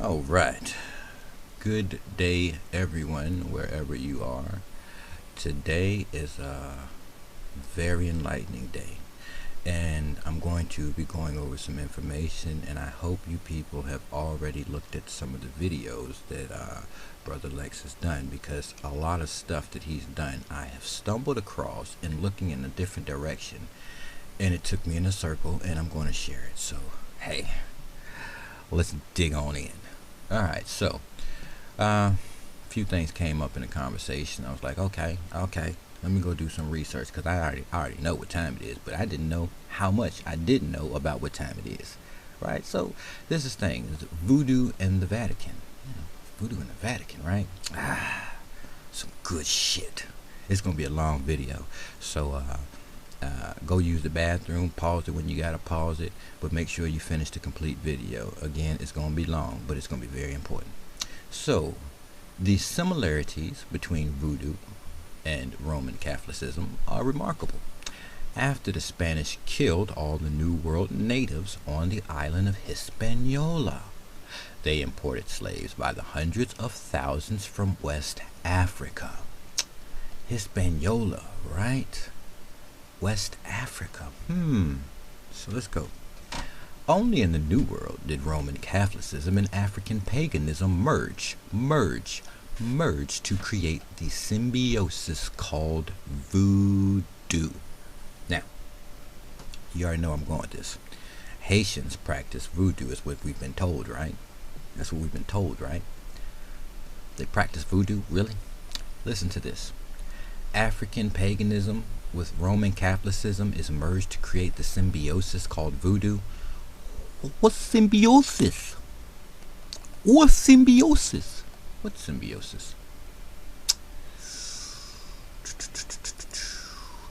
All right. Good day, everyone, wherever you are. Today is a very enlightening day, and I'm going to be going over some information, and I hope you people have already looked at some of the videos that Brother Lex has done, because a lot of stuff that he's done I have stumbled across in looking in a different direction, and it took me in a circle, and I'm going to share it. So, hey, let's dig on in. All right, so a few things came up in the conversation. I was like, okay, let me go do some research, because I already know what time it is, but I didn't know how much I didn't know about what time it is. Right? So this is thing, voodoo and the Vatican. Voodoo and the Vatican, right? Some good shit. It's gonna be a long video, so go use the bathroom, pause it when you gotta pause it, but make sure you finish the complete video. Again, it's gonna be long, but it's gonna be very important. So the similarities between voodoo and Roman Catholicism are remarkable. After the Spanish killed all the New World natives on the island of Hispaniola, they imported slaves by the hundreds of thousands from West Africa. Hispaniola, right? West Africa. So let's go. Only in the New World did Roman Catholicism and African paganism merge to create the symbiosis called voodoo. Now, you already know I'm going with this. Haitians practice voodoo, is what we've been told, right? That's what we've been told, right? They practice voodoo, really? Listen to this. African paganism with Roman Catholicism is merged to create the symbiosis called voodoo. What's symbiosis? What's symbiosis? What's symbiosis?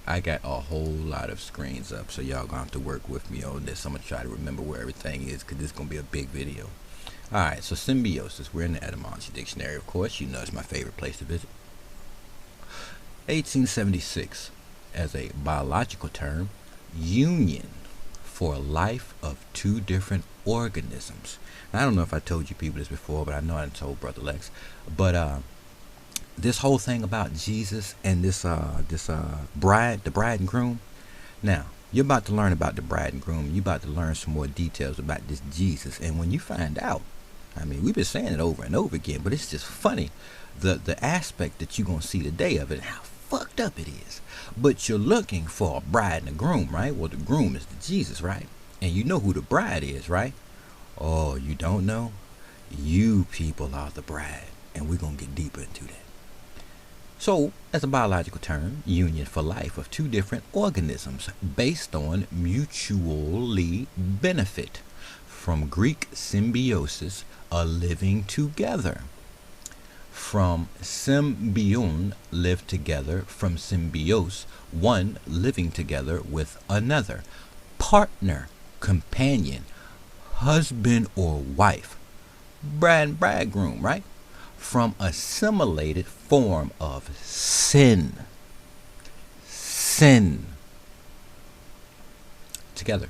I got a whole lot of screens up, so y'all gonna have to work with me on this. I'm gonna try to remember where everything is, because this is gonna be a big video. Alright, so symbiosis. We're in the etymology dictionary, of course. You know it's my favorite place to visit. 1876, as a biological term, union for life of two different organisms. Now, I don't know if I told you people this before, but I know I told Brother Lex. But this whole thing about Jesus and this bride, the bride and groom. Now, you're about to learn about the bride and groom. You're about to learn some more details about this Jesus. And when you find out, I mean, we've been saying it over and over again, but it's just funny, the aspect that you're going to see today of it, how fucked up it is. But you're looking for a bride and a groom, right? Well, the groom is the Jesus, right? And you know who the bride is, right? Oh, you don't know? You people are the bride, and we're going to get deeper into that. So, as a biological term, union for life of two different organisms based on mutually benefit. From Greek symbiosis, a living together. From symbion, live together. From symbios, one living together with another. Partner, companion, husband or wife. Bride and bridegroom, right? From assimilated form of sin. Sin. Together.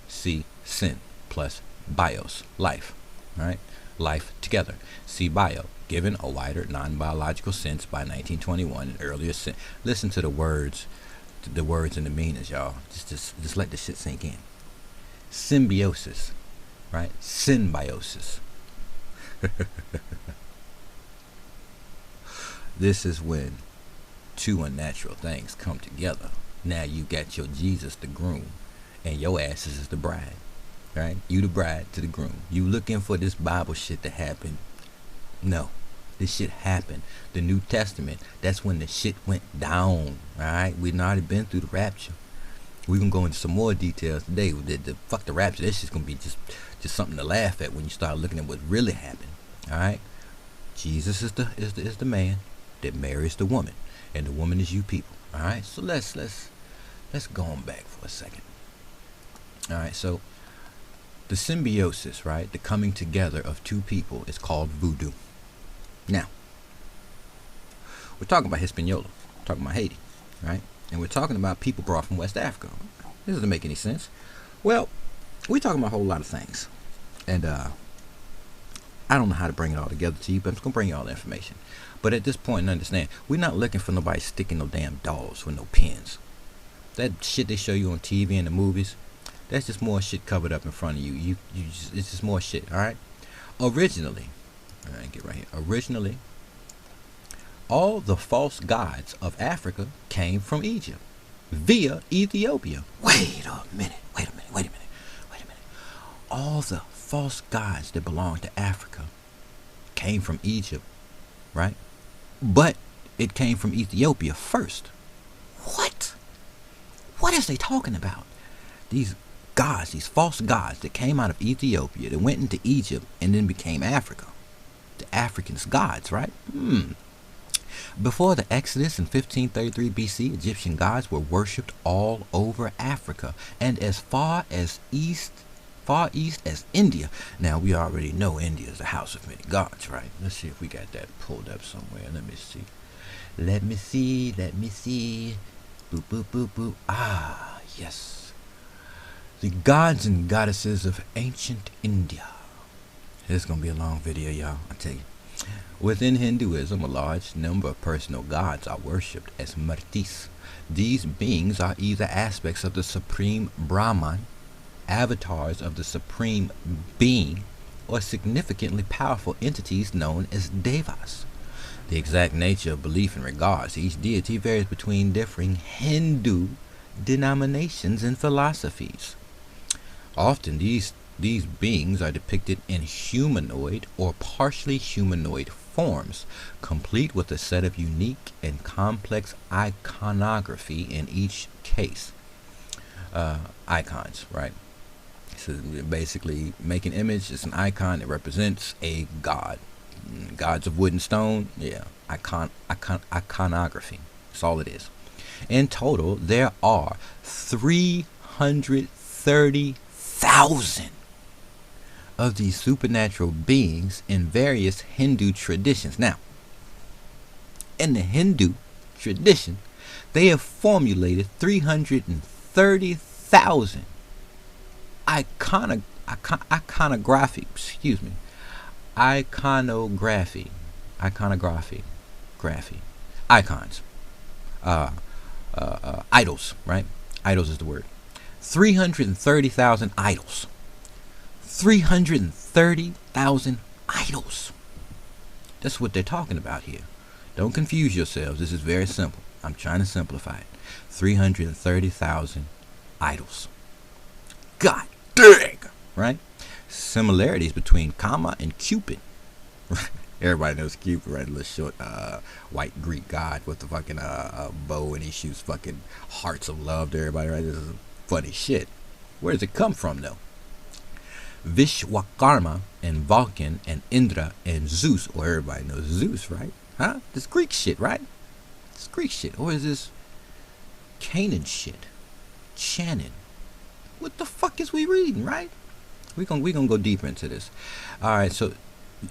See, sin plus bios, life. Right? Life together. See, bio. Given a wider non-biological sense by 1921 and earlier. Listen to the words and the meanings, y'all. Just let this shit sink in. Symbiosis, right? Symbiosis. This is when two unnatural things come together. Now you got your Jesus, the groom, and your asses is the bride, right? You the bride to the groom. You looking for this Bible shit to happen? No, this shit happened. The New Testament, that's when the shit went down. Alright, we've already been through the rapture. We're gonna go into some more details today. The fuck the rapture, this shit's gonna be just something to laugh at when you start looking at what really happened. Alright? Jesus is the man that marries the woman, and the woman is you people. Alright, so let's go on back for a second. Alright, so the symbiosis, right? The coming together of two people is called voodoo. Now, we're talking about Hispaniola, we're talking about Haiti, right? And we're talking about people brought from West Africa. This doesn't make any sense. Well, we're talking about a whole lot of things. And I don't know how to bring it all together to you, but I'm just gonna bring you all the information. But at this point, understand, we're not looking for nobody sticking no damn dolls with no pins. That shit they show you on TV and the movies, that's just more shit covered up in front of you. It's just more shit. All right. Originally, all right, get right here. Originally, all the false gods of Africa came from Egypt via Ethiopia. Wait a minute. All the false gods that belong to Africa came from Egypt, right? But it came from Ethiopia first. What? What is they talking about? These gods, these false gods that came out of Ethiopia, that went into Egypt and then became Africa. The Africans' gods, right? Before the Exodus in 1533 BC, Egyptian gods were worshipped all over Africa and as far east as India. Now, we already know India is the house of many gods, right? Let's see if we got that pulled up somewhere. Let me see. Boop, boop, boop, boop. Ah, yes. The gods and goddesses of ancient India. This is going to be a long video, y'all. I tell you. Within Hinduism, a large number of personal gods are worshipped as murtis. These beings are either aspects of the supreme Brahman, avatars of the supreme being, or significantly powerful entities known as devas. The exact nature of belief in regards to each deity varies between differing Hindu denominations and philosophies. Often these beings are depicted in humanoid or partially humanoid forms, complete with a set of unique and complex iconography in each case. Icons, right? So basically, make an image. It's an icon that represents a god. Gods of wood and stone, yeah. Iconography. That's all it is. In total, there are 330,000 of these supernatural beings in various Hindu traditions. Now, in the Hindu tradition, they have formulated 330,000 iconography, icons, idols, right? Idols is the word. 330,000 idols. 330,000 idols. That's what they're talking about here. Don't confuse yourselves. This is very simple. I'm trying to simplify it. 330,000 idols. God dang, right? Similarities between Kama and Cupid. Everybody knows Cupid, right? A little short, white Greek god with the fucking bow, and he shoots fucking hearts of love to everybody, right? This is funny shit. Where does it come from, though? Vishwakarma and Vulcan and Indra and Zeus, or everybody knows Zeus, right? Huh? This Greek shit, right? This Greek shit, or is this Canaan shit? Shannon. What the fuck is we reading, right? We're gonna go deeper into this. All right, so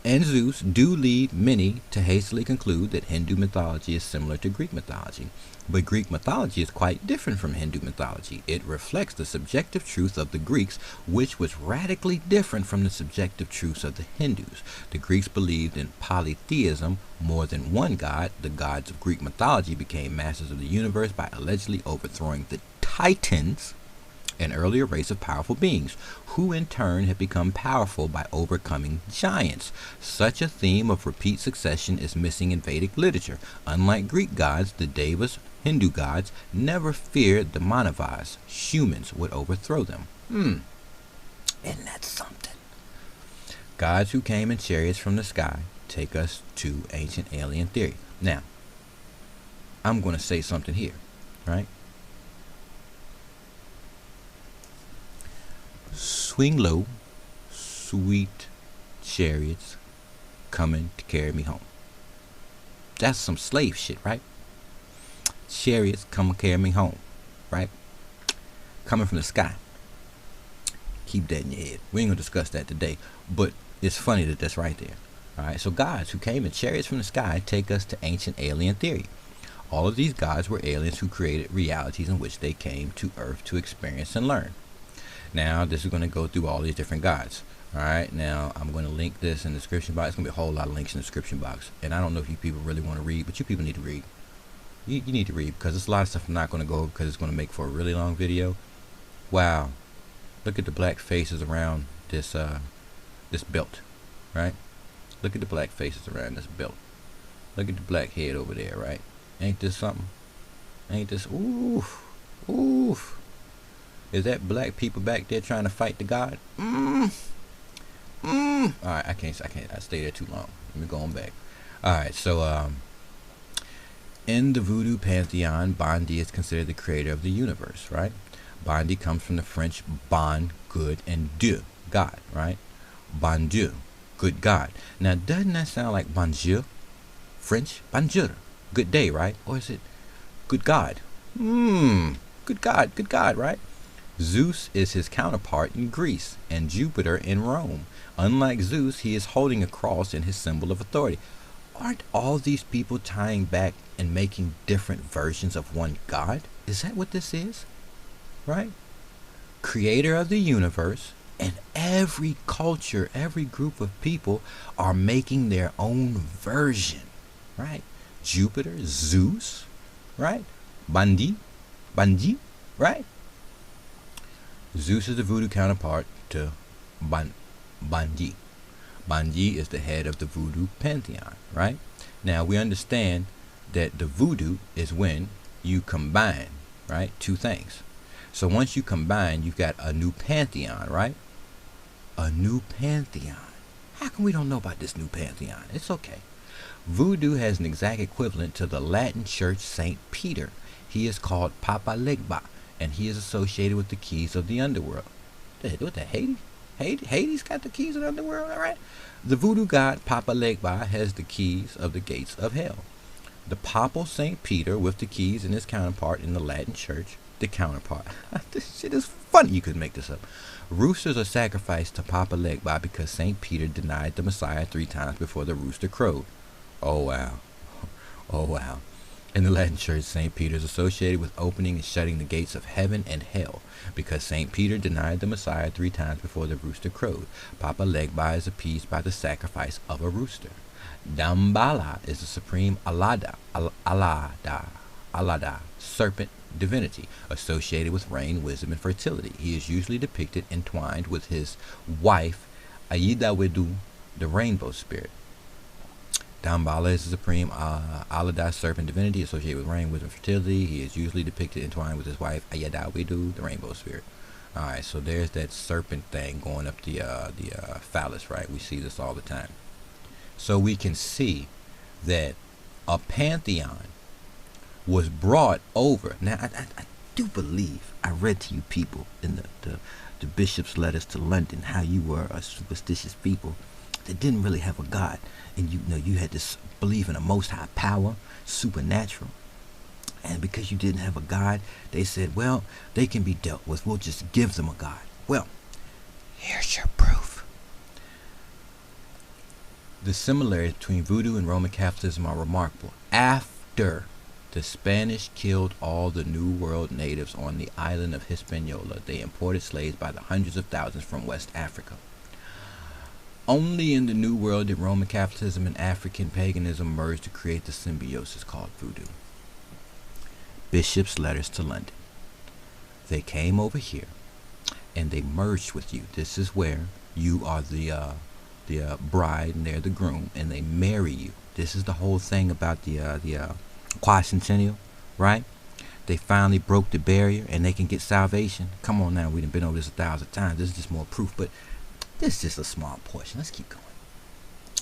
and Zeus do lead many to hastily conclude that Hindu mythology is similar to Greek mythology. But Greek mythology is quite different from Hindu mythology. It reflects the subjective truth of the Greeks, which was radically different from the subjective truths of the Hindus. The Greeks believed in polytheism, more than one god. The gods of Greek mythology became masters of the universe by allegedly overthrowing the Titans, an earlier race of powerful beings, who in turn had become powerful by overcoming giants. Such a theme of repeat succession is missing in Vedic literature. Unlike Greek gods, the Devas, Hindu gods, never feared the Manavas. Humans would overthrow them. Isn't that something? Gods who came in chariots from the sky take us to ancient alien theory. Now, I'm going to say something here, right? Swing low, sweet chariots coming to carry me home. That's some slave shit, right? Chariots come and carry me home, right? Coming from the sky. Keep that in your head. We ain't gonna discuss that today, but it's funny that that's right there. Alright, so gods who came in chariots from the sky take us to ancient alien theory. All of these gods were aliens who created realities in which they came to Earth to experience and learn. Now, this is going to go through all these different gods. Alright, now I'm going to link this in the description box. It's going to be a whole lot of links in the description box. And I don't know if you people really want to read, but you people need to read. You need to read, because there's a lot of stuff I'm not going to go over because it's going to make for a really long video. Wow. Look at the black faces around this this belt, right? Look at the black faces around this belt. Look at the black head over there, right? Ain't this something? Ain't this, oof, oof. Is that black people back there trying to fight the God? Alright, I can't, I stay there too long. Let me go on back. Alright, so, in the voodoo pantheon, Bandi is considered the creator of the universe, right? Bandi comes from the French bon, good, and Dieu, God, right? Bon Dieu, good God. Now, doesn't that sound like bonjour? French, bonjour, good day, right? Or is it good God? Good God, right? Zeus is his counterpart in Greece and Jupiter in Rome. Unlike Zeus, he is holding a cross in his symbol of authority. Aren't all these people tying back and making different versions of one God? Is that what this is? Right? Creator of the universe, and every culture, every group of people are making their own version. Right? Jupiter, Zeus, right? Bandi, right? Zeus is the voodoo counterpart to Bandi. Bandi is the head of the voodoo pantheon, right? Now we understand that the voodoo is when you combine, right, two things. So once you combine, you've got a new pantheon, right? A new pantheon. How come we don't know about this new pantheon? It's okay. Voodoo has an exact equivalent to the Latin church Saint Peter. He is called Papa Legba, and he is associated with the keys of the underworld. What the Hades? Hades got the keys of the underworld, all right? The voodoo god Papa Legba has the keys of the gates of hell. The papal Saint Peter with the keys and his counterpart in the Latin church, the counterpart. This shit is funny. You could make this up. Roosters are sacrificed to Papa Legba because Saint Peter denied the Messiah 3 times before the rooster crowed. Oh wow. Oh wow. In the Latin church, St. Peter is associated with opening and shutting the gates of heaven and hell because St. Peter denied the Messiah 3 times before the rooster crowed. Papa Legba is appeased by the sacrifice of a rooster. Dambala is the supreme Alada, serpent divinity associated with rain, wisdom, and fertility. He is usually depicted entwined with his wife, Ayidawedu, the rainbow spirit. Dambala is the supreme Alada serpent divinity associated with rain, wisdom, and fertility. He is usually depicted entwined with his wife, Ayadawedu, the rainbow spirit. Alright, so there's that serpent thing going up the phallus, right? We see this all the time. So we can see that a pantheon was brought over. Now, I do believe, I read to you people in the bishop's letters to London how you were a superstitious people that didn't really have a God, and you had to believe in a most high power, supernatural, and because you didn't have a God, they said, well, they can be dealt with, we'll just give them a God. Well, here's your proof. The similarities between voodoo and Roman Catholicism are remarkable. After the Spanish killed all the New World natives on the island of Hispaniola, they imported slaves by the hundreds of thousands from West Africa. Only in the New World did Roman Catholicism and African paganism merge to create the symbiosis called voodoo. Bishop's letters to London. They came over here and they merged with you. This is where you are the bride and they're the groom, and they marry you. This is the whole thing about the quadcentennial, right? They finally broke the barrier and they can get salvation. Come on now, we've been over this 1,000 times. This is just more proof, but this is just a small portion. Let's keep going.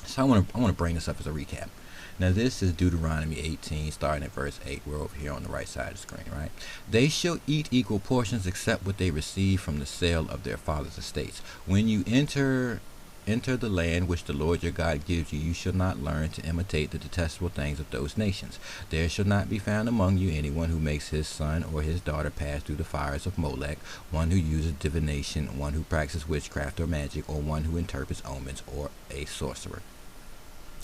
So I want to bring this up as a recap. Now this is Deuteronomy 18, starting at verse 8. We're over here on the right side of the screen, right? They shall eat equal portions except what they receive from the sale of their father's estates. When you enter the land which the Lord your God gives you, you shall not learn to imitate the detestable things of those nations. There shall not be found among you anyone who makes his son or his daughter pass through the fires of Molech, one who uses divination, one who practices witchcraft or magic, or one who interprets omens, or a sorcerer.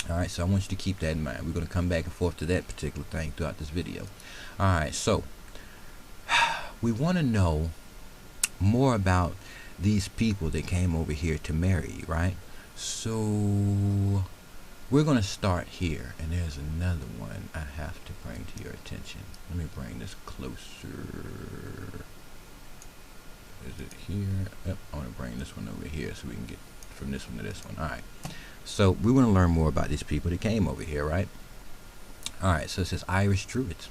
Alright, so I want you to keep that in mind. We're going to come back and forth to that particular thing throughout this video. Alright, so we want to know more about these people that came over here to marry you, right? So we're going to start here, and there's another one I have to bring to your attention. Let me bring this closer. Is it here? Yep, I want to bring this one over here so we can get from this one to this one. Alright, so we want to learn more about these people that came over here, right? Alright, so it says Irish Druids.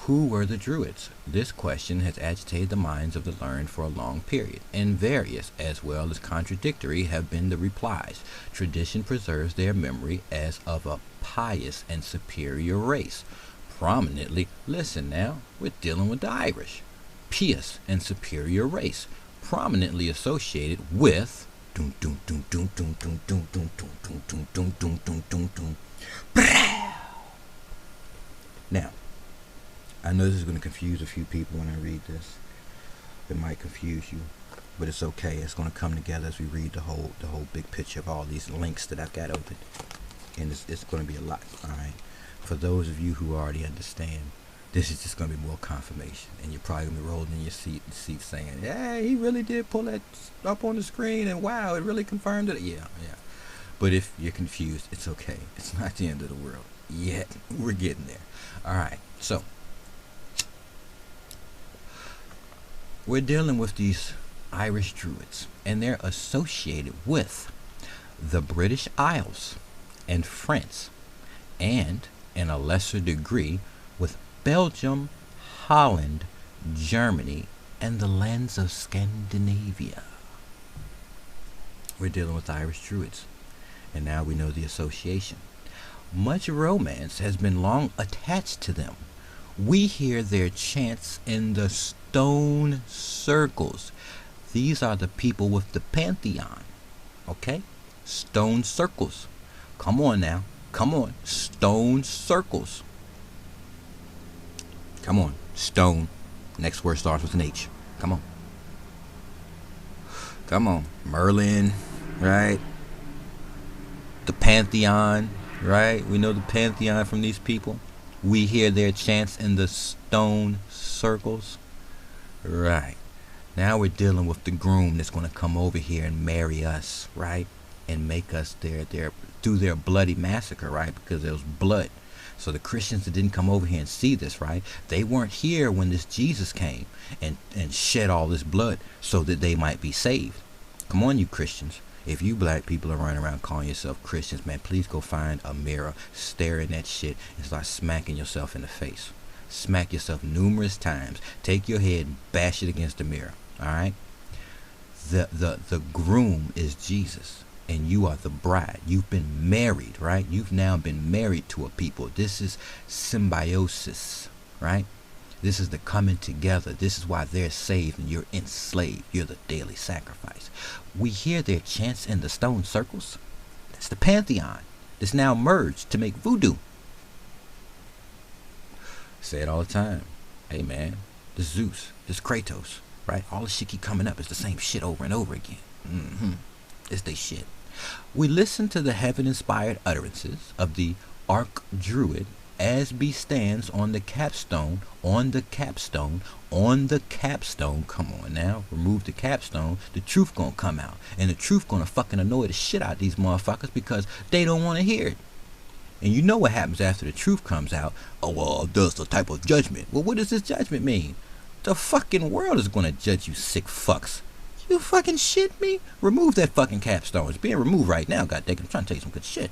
Who were the Druids? This question has agitated the minds of the learned for a long period, and various, as well as contradictory, have been the replies. Tradition preserves their memory as of a pious and superior race. Prominently, listen now, we're dealing with the Irish. Pious and superior race, prominently associated with now, I know this is going to confuse a few people when I read this. It might confuse you, but it's okay. It's going to come together as we read the whole big picture of all these links that I've got open, and it's going to be a lot. All right, for those of you who already understand, this is just going to be more confirmation, and you're probably going to be rolling in your seat saying, "Yeah, he really did pull that up on the screen, and wow, it really confirmed it." Yeah. But if you're confused, it's okay. It's not the end of the world yet. We're getting there. All right, so we're dealing with these Irish Druids, and they're associated with the British Isles and France, and in a lesser degree with Belgium, Holland, Germany, and the lands of Scandinavia. We're dealing with Irish Druids, and now we know the association. Much romance has been long attached to them. We hear their chants in the stone circles. These are the people with the pantheon. Okay? Stone circles. Come on now. Come on. Stone circles. Come on. Stone. Next word starts with an H. Come on. Come on. Merlin, right? The pantheon, right? We know the pantheon from these people. We hear their chants in the stone circles. Right. Now we're dealing with the groom that's going to come over here and marry us, right? And make us do their bloody massacre, right? Because there was blood. So the Christians that didn't come over here and see this, right? They weren't here when this Jesus came and shed all this blood so that they might be saved. Come on, you Christians. If you black people are running around calling yourself Christians, man, please go find a mirror, stare in that shit, and start smacking yourself in the face. Smack yourself numerous times. Take your head and bash it against the mirror. Alright? The groom is Jesus, and you are the bride. You've been married, right? You've now been married to a people. This is symbiosis, right? This is the coming together. This is why they're saved and you're enslaved. You're the daily sacrifice. We hear their chants in the stone circles. That's the pantheon that's now merged to make voodoo. Say it all the time. Hey man, this Zeus, this Kratos, right? All the shit keep coming up. It's the same shit over and over again. It's they shit. We listen to the heaven-inspired utterances of the Arch-Druid as be stands on the capstone, come on now, remove the capstone, the truth gonna come out, and the truth gonna fucking annoy the shit out of these motherfuckers because they don't want to hear it. And you know what happens after the truth comes out? Oh, well, there's a type of judgment. Well, what does this judgment mean? The fucking world is gonna judge you sick fucks. You fucking shit me? Remove that fucking capstone. It's being removed right now, goddamn. I'm trying to tell you some good shit.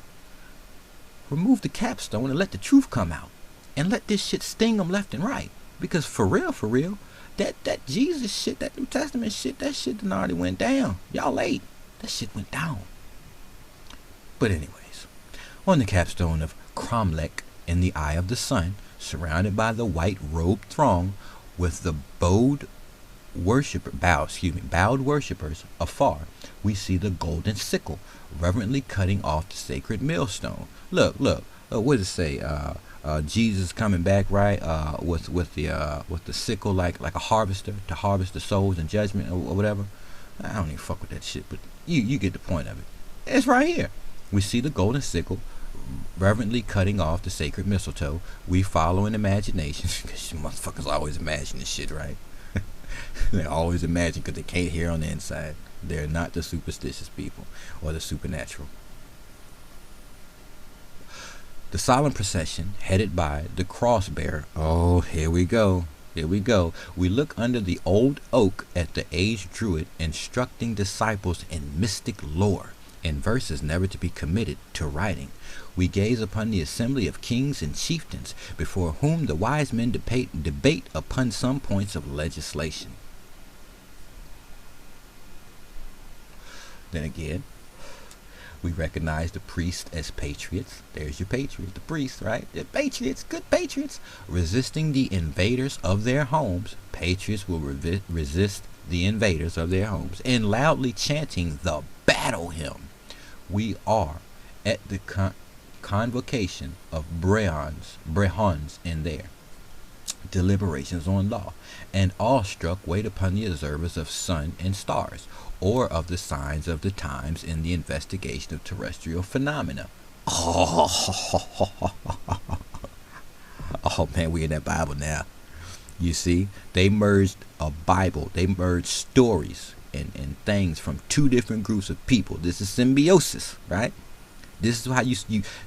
Remove the capstone and let the truth come out. And let this shit sting them left and right. Because for real, that Jesus shit, that New Testament shit, that shit done already went down. Y'all late. That shit went down. But anyways, on the capstone of Cromlech in the eye of the sun, surrounded by the white-robed throng, with the bowed worshippers afar, we see the golden sickle reverently cutting off the sacred millstone. Look, what does it say? Jesus coming back, right? With the sickle, like a harvester to harvest the souls in judgment or whatever. I don't even fuck with that shit, but you get the point of it. It's right here. We see the golden sickle reverently cutting off the sacred mistletoe. We follow in imagination, because you motherfuckers always imagine this shit, right? They always imagine because they can't hear on the inside. They're not the superstitious people or the supernatural. The solemn procession, headed by the cross bearer. Oh, here we go. Here we go. We look under the old oak at the aged Druid instructing disciples in mystic lore, in verses never to be committed to writing. We gaze upon the assembly of kings and chieftains, before whom the wise men debate upon some points of legislation. Then again, we recognize the priests as patriots. There's your patriots, the priests, right? They're patriots, good patriots. Resisting the invaders of their homes. Patriots will resist the invaders of their homes. And loudly chanting the battle hymn. We are at the convocation of Brehons in their deliberations on law, and awestruck wait upon the observers of sun and stars, or of the signs of the times in the investigation of terrestrial phenomena. Oh, man, we in that Bible now. You see, they merged a Bible, they merged stories and things from two different groups of people. This is symbiosis, right? This is how you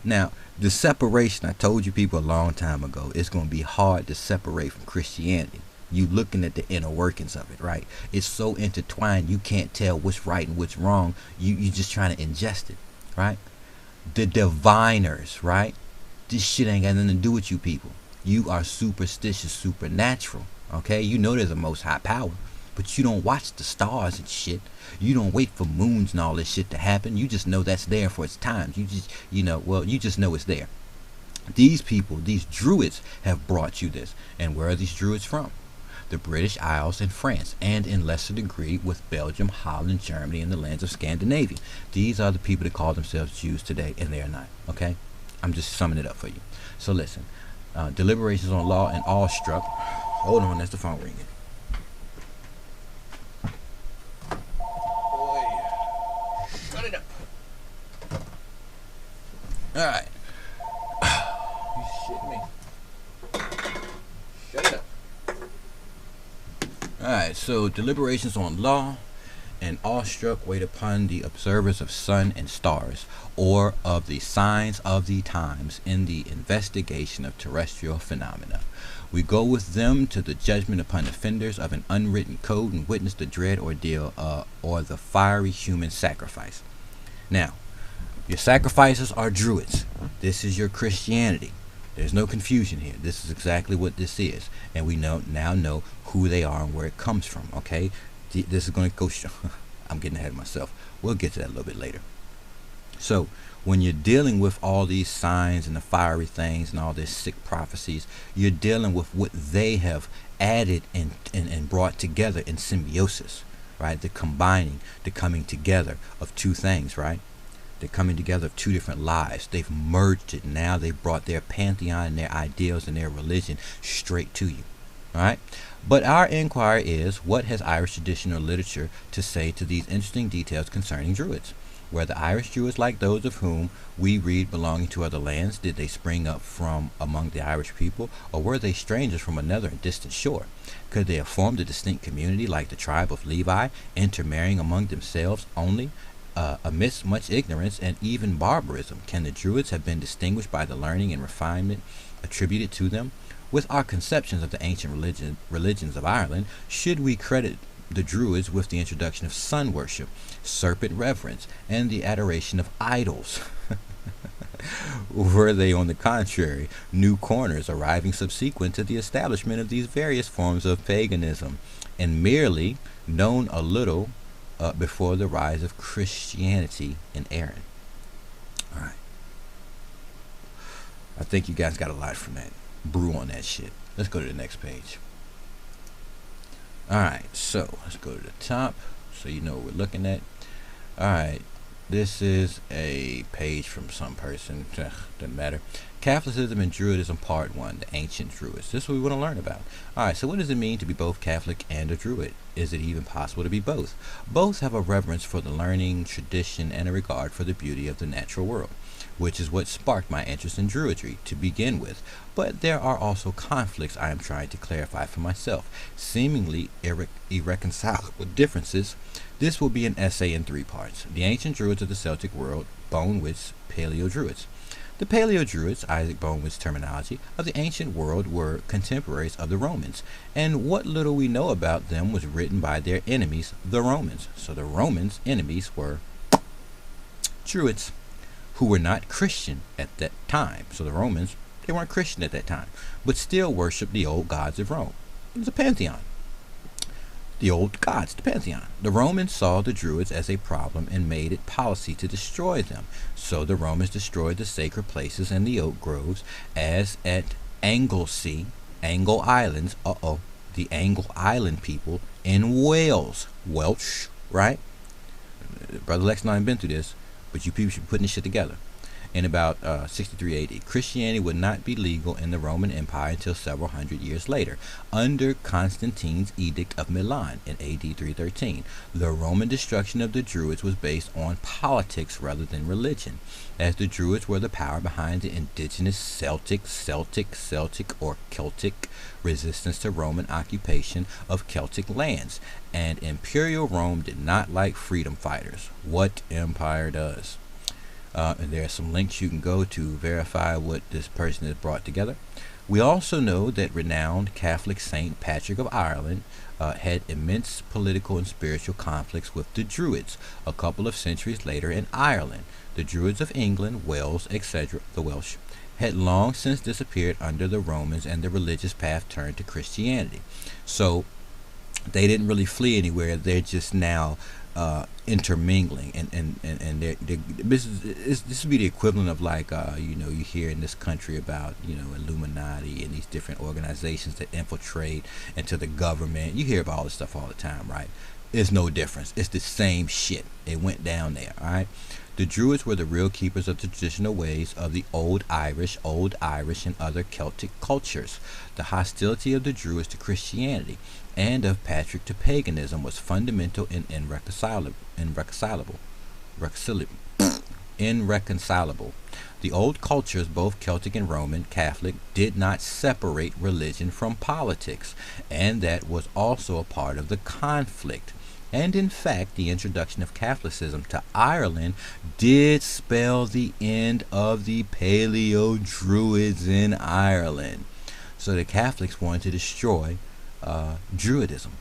now, the separation, I told you people a long time ago, it's going to be hard to separate from Christianity. You looking at the inner workings of it, right? It's so intertwined, you can't tell what's right and what's wrong. You just trying to ingest it, right? The diviners, right? This shit ain't got nothing to do with you people. You are superstitious, supernatural, okay? You know there's a most high power, but you don't watch the stars and shit. You don't wait for moons and all this shit to happen. You just know that's there for its times. You just, you just know it's there. These people, these Druids, have brought you this. And where are these Druids from? The British Isles and France, and in lesser degree with Belgium, Holland, Germany, and the lands of Scandinavia. These are the people that call themselves Jews today, and they are not. Okay? I'm just summing it up for you. So listen, deliberations on law and awestruck. Hold on, that's the phone ringing. Shut it up. All right. You shitting me? Shut it up. Alright, so deliberations on law and awestruck wait upon the observers of sun and stars, or of the signs of the times in the investigation of terrestrial phenomena. We go with them to the judgment upon offenders of an unwritten code and witness the dread ordeal or the fiery human sacrifice. Now, your sacrifices are Druids. This is your Christianity. There's no confusion here. This is exactly what this is. And we now know who they are and where it comes from, okay? This is going to go... I'm getting ahead of myself. We'll get to that a little bit later. So, when you're dealing with all these signs and the fiery things and all these sick prophecies, you're dealing with what they have added and brought together in symbiosis, right? The combining, the coming together of two things, right? They're coming together of two different lives. They've merged it. Now they've brought their pantheon and their ideals and their religion straight to you. All right? But our inquiry is, what has Irish tradition or literature to say to these interesting details concerning Druids? Were the Irish Druids like those of whom we read belonging to other lands? Did they spring up from among the Irish people? Or were they strangers from another and distant shore? Could they have formed a distinct community like the tribe of Levi, intermarrying among themselves only? Amidst much ignorance and even barbarism, can the Druids have been distinguished by the learning and refinement attributed to them? With our conceptions of the ancient religions of Ireland, should we credit the Druids with the introduction of sun worship, serpent reverence, and the adoration of idols? Were they, on the contrary, new corners arriving subsequent to the establishment of these various forms of paganism, and merely known a little before the rise of Christianity in Erin? All right. I think you guys got a lot from that. Brew on that shit. Let's go to the next page. All right, so let's go to the top so you know what we're looking at. All right, this is a page from some person. Doesn't matter. Catholicism and Druidism Part 1, the Ancient Druids. This is what we want to learn about. Alright, so what does it mean to be both Catholic and a Druid? Is it even possible to be both? Both have a reverence for the learning, tradition, and a regard for the beauty of the natural world, which is what sparked my interest in Druidry to begin with. But there are also conflicts I am trying to clarify for myself, seemingly irreconcilable differences. This will be an essay in 3 parts. The Ancient Druids of the Celtic world, Bonewitz, Paleo-Druids. The Paleo-Druids, Isaac Bonewitz terminology, of the ancient world were contemporaries of the Romans, and what little we know about them was written by their enemies, the Romans. So the Romans' enemies were Druids, who were not Christian at that time. So the Romans, they weren't Christian at that time, but still worshipped the old gods of Rome. It was a pantheon. The old gods, the pantheon. The Romans saw the Druids as a problem and made it policy to destroy them. So the Romans destroyed the sacred places and the oak groves, as at Anglesey, Angle Islands, the Angle Island people in Wales. Welsh, right? Brother Lex and I have been through this, but you people should be putting this shit together. In about 63 AD, Christianity would not be legal in the Roman Empire until several hundred years later, under Constantine's Edict of Milan in AD 313. The Roman destruction of the Druids was based on politics rather than religion, as the Druids were the power behind the indigenous Celtic or Celtic resistance to Roman occupation of Celtic lands, and Imperial Rome did not like freedom fighters. What empire does? And there are some links you can go to verify what this person has brought together. We also know that renowned Catholic Saint Patrick of Ireland had immense political and spiritual conflicts with the Druids a couple of centuries later in Ireland. The Druids of England, Wales, etc., the Welsh, had long since disappeared under the Romans, and the religious path turned to Christianity. So they didn't really flee anywhere. They're just now intermingling, and this would be the equivalent of like you hear in this country about Illuminati and these different organizations that infiltrate into the government. You hear about all this stuff all the time, right? It's no difference. It's the same shit. It went down there. All right. The Druids were the real keepers of the traditional ways of the Old Irish, and other Celtic cultures. The hostility of the Druids to Christianity and of Patrick to paganism was fundamental and irreconcilable. The old cultures, both Celtic and Roman Catholic, did not separate religion from politics, and that was also a part of the conflict. And in fact, the introduction of Catholicism to Ireland did spell the end of the Paleo-Druids in Ireland. So the Catholics wanted to destroy Druidism.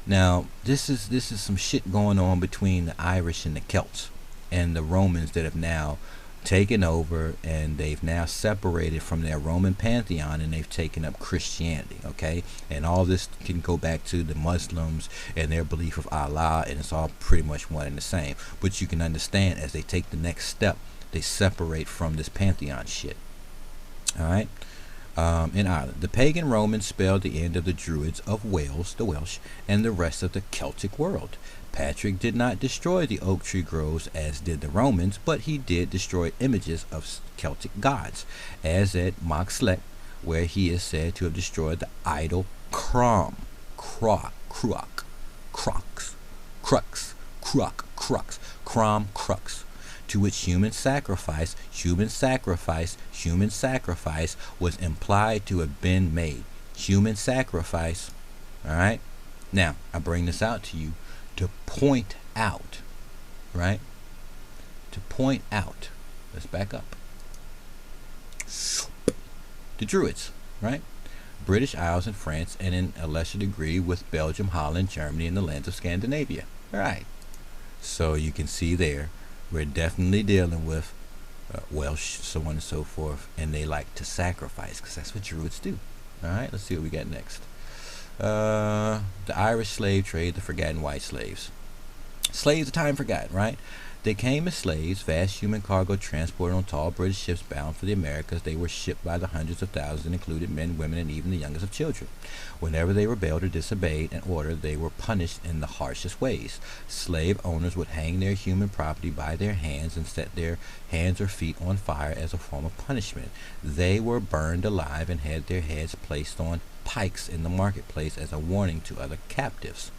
Now, this is some shit going on between the Irish and the Celts and the Romans that have now taken over, and they've now separated from their Roman pantheon, and they've taken up Christianity, okay? And all this can go back to the Muslims and their belief of Allah, and it's all pretty much one and the same. But you can understand, as they take the next step, they separate from this pantheon shit. All right? In Ireland, the pagan Romans spelled the end of the Druids of Wales, the Welsh, and the rest of the Celtic world. Patrick did not destroy the oak tree groves as did the Romans, but he did destroy images of Celtic gods, as at Moxley, where he is said to have destroyed the idol Crux, to which human sacrifice was implied to have been made. Human sacrifice. All right. Now I bring this out to you to point out, right? To point out. Let's back up. The Druids, right? British Isles and France, and in a lesser degree with Belgium, Holland, Germany, and the lands of Scandinavia. All right. So you can see there, we're definitely dealing with Welsh, so on and so forth, and they like to sacrifice because that's what Druids do. All right. Let's see what we got next. The Irish slave trade, the forgotten white slaves. Slaves of time forgotten, right? They came as slaves, vast human cargo transported on tall British ships bound for the Americas. They were shipped by the hundreds of thousands and included men, women, and even the youngest of children. Whenever they rebelled or disobeyed an order, they were punished in the harshest ways. Slave owners would hang their human property by their hands and set their hands or feet on fire as a form of punishment. They were burned alive and had their heads placed on pikes in the marketplace as a warning to other captives.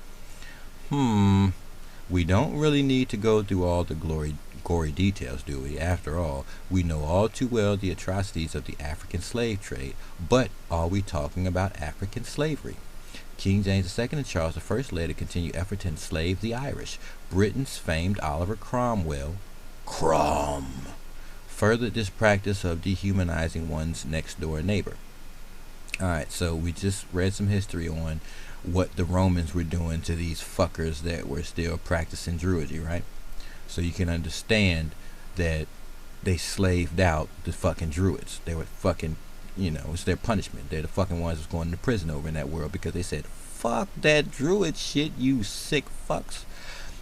We don't really need to go through all the gory details, do we? After all, we know all too well the atrocities of the African slave trade, but are we talking about African slavery? King James II and Charles I led a continued effort to enslave the Irish. Britain's famed Oliver Cromwell, furthered this practice of dehumanizing one's next-door neighbor. Alright, so we just read some history on what the Romans were doing to these fuckers that were still practicing Druidry, right? So you can understand that they slaved out the fucking Druids. They were fucking, it's their punishment. They're the fucking ones that's going to prison over in that world because they said, fuck that Druid shit, you sick fucks.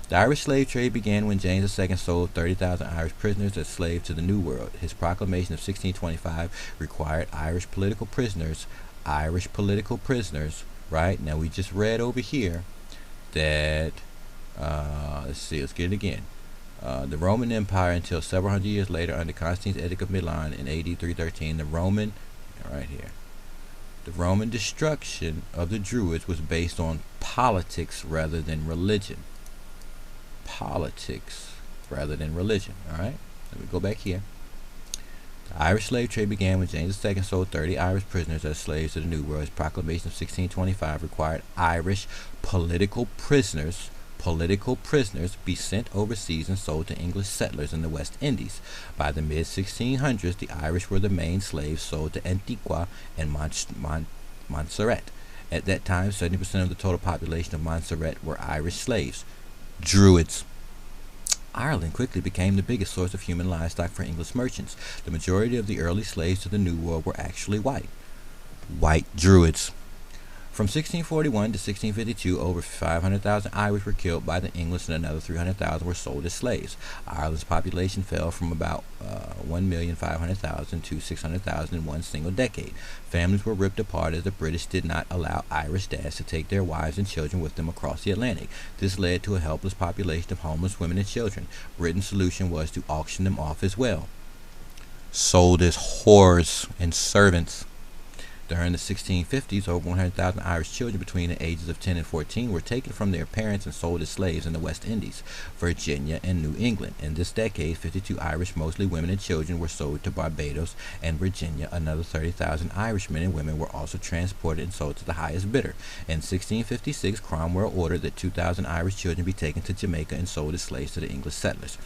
The Irish slave trade began when James II sold 30,000 Irish prisoners as slaves to the New World. His proclamation of 1625 required Irish political prisoners, right? Now we just read over here that, let's get it again. The Roman Empire until several hundred years later under Constantine's Edict of Milan in AD 313, the Roman destruction of the Druids was based on politics rather than religion. Alright? Let me go back here. The Irish slave trade began when James II sold 30 Irish prisoners as slaves to the New World. His proclamation of 1625 required Irish political prisoners be sent overseas and sold to English settlers in the West Indies. By the mid-1600s, the Irish were the main slaves sold to Antigua and Montserrat. At that time, 70% of the total population of Montserrat were Irish slaves, Druids. Ireland quickly became the biggest source of human livestock for English merchants. The majority of the early slaves to the New World were actually white Druids. From 1641 to 1652, over 500,000 Irish were killed by the English and another 300,000 were sold as slaves. Ireland's population fell from about 1,500,000 to 600,000 in one single decade. Families were ripped apart as the British did not allow Irish dads to take their wives and children with them across the Atlantic. This led to a helpless population of homeless women and children. Britain's solution was to auction them off as well. Sold as whores and servants. During the 1650s, over 100,000 Irish children between the ages of 10 and 14 were taken from their parents and sold as slaves in the West Indies, Virginia, and New England. In this decade, 52 Irish, mostly women and children, were sold to Barbados and Virginia. Another 30,000 Irish men and women were also transported and sold to the highest bidder. In 1656, Cromwell ordered that 2,000 Irish children be taken to Jamaica and sold as slaves to the English settlers.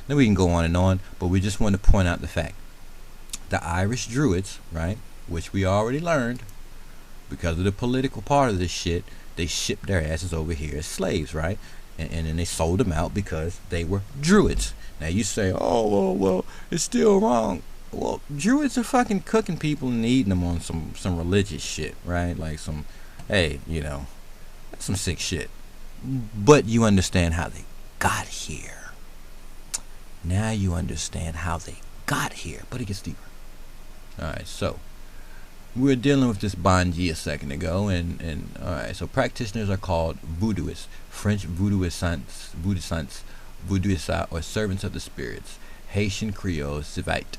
Now we can go on and on, but we just want to point out the fact. The Irish Druids, right? Which we already learned, because of the political part of this shit, they shipped their asses over here as slaves, right? And then they sold them out because they were Druids. Now you say, oh, well, it's still wrong. Well, Druids are fucking cooking people and eating them on some religious shit, right? Like some, hey, that's some sick shit. But you understand how they got here. Now you understand how they got here. But it gets deeper. Alright, so we were dealing with this Banji a second ago, and alright, so practitioners are called voodooists, French voodooists, or servants of the spirits, Haitian Creole, Sivite.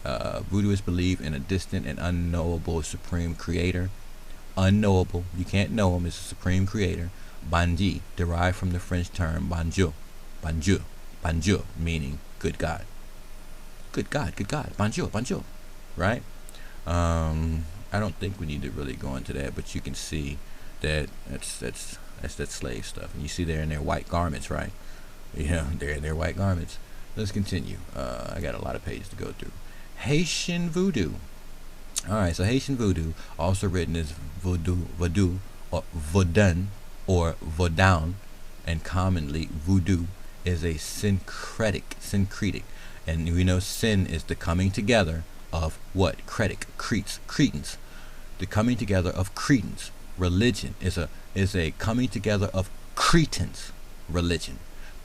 Voodooists believe in a distant and unknowable supreme creator. Unknowable, you can't know him, it's a supreme creator. Banji, derived from the French term bonjour, meaning good God. Good God, bonjour, right? I don't think we need to really go into that, but you can see that that's that slave stuff. And you see they're in their white garments, right? They're in their white garments. Let's continue. I got a lot of pages to go through. Haitian voodoo. Alright, so Haitian voodoo, also written as voodoo, or vaudin, or vaudoun, and commonly voodoo, is a syncretic. And we know sin is the coming together of what? Cretans. The coming together of Cretans. Religion is a coming together of Cretans. Religion.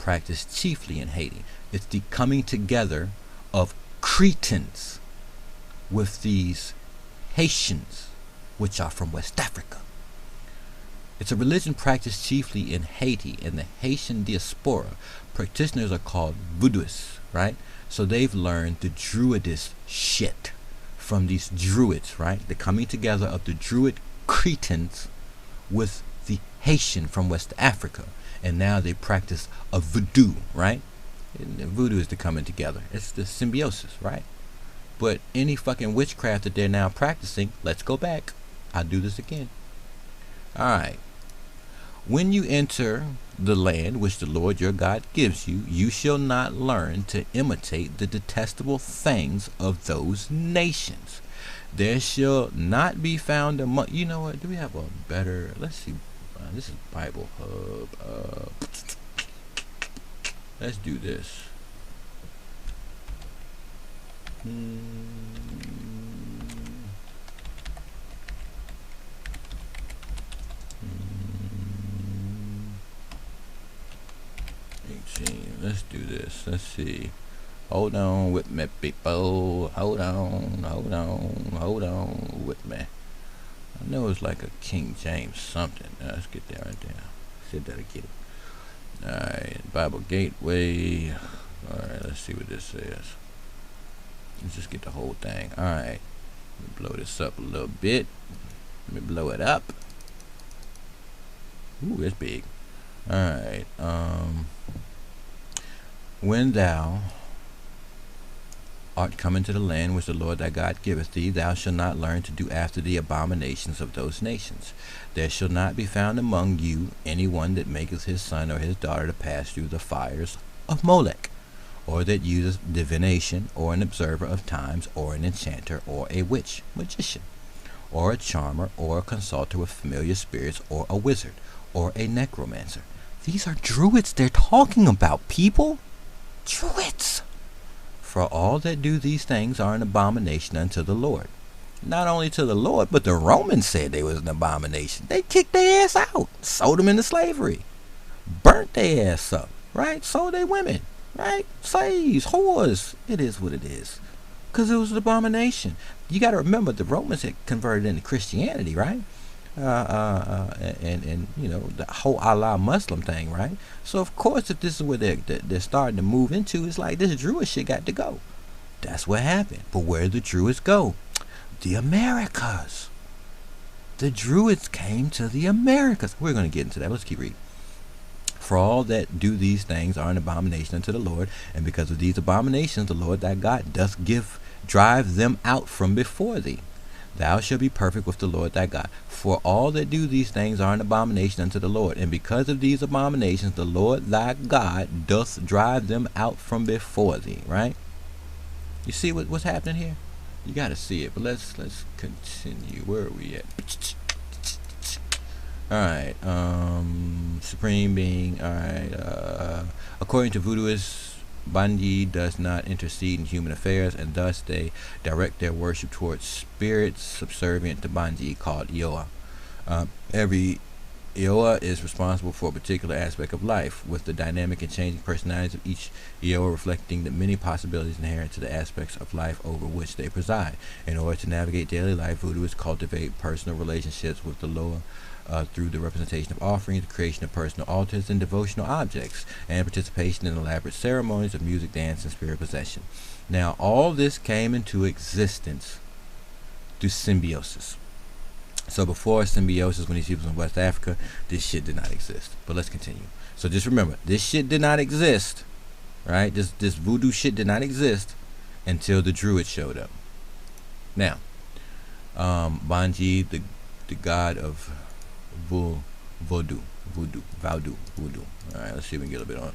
practiced chiefly in Haiti. It's the coming together of Cretans with these Haitians, which are from West Africa. It's a religion practiced chiefly in Haiti. In the Haitian diaspora, practitioners are called voodooists, right? So they've learned the Druidist shit from these Druids, right? The coming together of the Druid Cretans with the Haitian from West Africa. And now they practice a voodoo, right? And voodoo is the coming together. It's the symbiosis, right? But any fucking witchcraft that they're now practicing, let's go back. I'll do this again. Alright. When you enter the land which the Lord your God gives you, you shall not learn to imitate the detestable things of those nations. There shall not be found among... You know what? Do we have a better... Let's see. This is Bible Hub. Let's do this. Let's do this. Let's see. Hold on with me, people. Hold on with me. I know it's like a King James something. Let's get there right there. Sit there to get it. Alright, Bible Gateway. Alright, let's see what this says. Let's just get the whole thing. Alright. Let me blow this up a little bit. Let me blow it up. Ooh, it's big. Alright. When thou art come into the land which the Lord thy God giveth thee, thou shalt not learn to do after the abominations of those nations. There shall not be found among you any one that maketh his son or his daughter to pass through the fires of Molech, or that useth divination, or an observer of times, or an enchanter, or a witch, magician, or a charmer, or a consulter with familiar spirits, or a wizard, or a necromancer. These are Druids they're talking about, people. Druids. For all that do these things are an abomination unto the Lord. Not only to the Lord, but the Romans said they was an abomination. They kicked their ass out, sold them into slavery, burnt their ass up, right? Sold their women, right? Slaves, whores. It is what it is, because it was an abomination. You got to remember, the Romans had converted into Christianity, right? And you know, the whole Allah Muslim thing, right? So of course, if this is where they're starting to move into, it's like this Druid shit got to go. That's what happened. But where did the Druids go? The Americas. The Druids came to the Americas. We're going to get into that. Let's keep reading. For all that do these things are an abomination unto the Lord, and because of these abominations the Lord thy God doth drive them out from before thee. Thou shalt be perfect with the Lord thy God. For all that do these things are an abomination unto the Lord, and because of these abominations the Lord thy God doth drive them out from before thee. Right? You see what's happening here? You got to see it. But let's continue. Where are we at? All right. Supreme Being. All right. According to voodooists, Bandi does not intercede in human affairs, and thus they direct their worship towards spirits subservient to Bandi, called Iowa. Every Iowa is responsible for a particular aspect of life, with the dynamic and changing personalities of each Iowa reflecting the many possibilities inherent to the aspects of life over which they preside. In order to navigate daily life, voodooists cultivate personal relationships with the lower through the representation of offerings, the creation of personal altars and devotional objects, and participation in elaborate ceremonies of music, dance, and spirit possession. Now, all this came into existence through symbiosis. So before symbiosis, when these people in West Africa, this shit did not exist. But let's continue. So just remember, this shit did not exist, right? This voodoo shit did not exist until the Druids showed up. Now, Banji, the god of voodoo. All right, let's see if we can get a little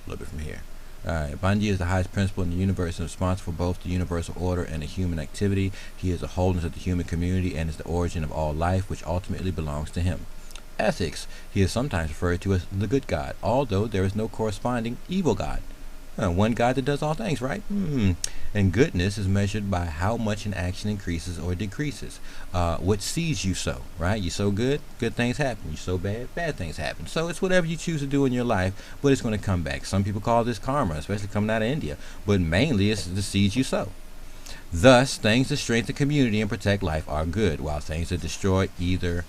bit from here. All right, Banji is the highest principle in the universe and responsible for both the universal order and the human activity. He is the wholeness of the human community and is the origin of all life, which ultimately belongs to him. Ethics. He is sometimes referred to as the good god, although there is no corresponding evil god. One God that does all things, right? And goodness is measured by how much an action increases or decreases. What seeds you sow, right? You sow good, good things happen. You sow bad, bad things happen. So it's whatever you choose to do in your life, but it's going to come back. Some people call this karma, especially coming out of India, but mainly it's the seeds you sow. Thus, things that strengthen community and protect life are good, while things that destroy either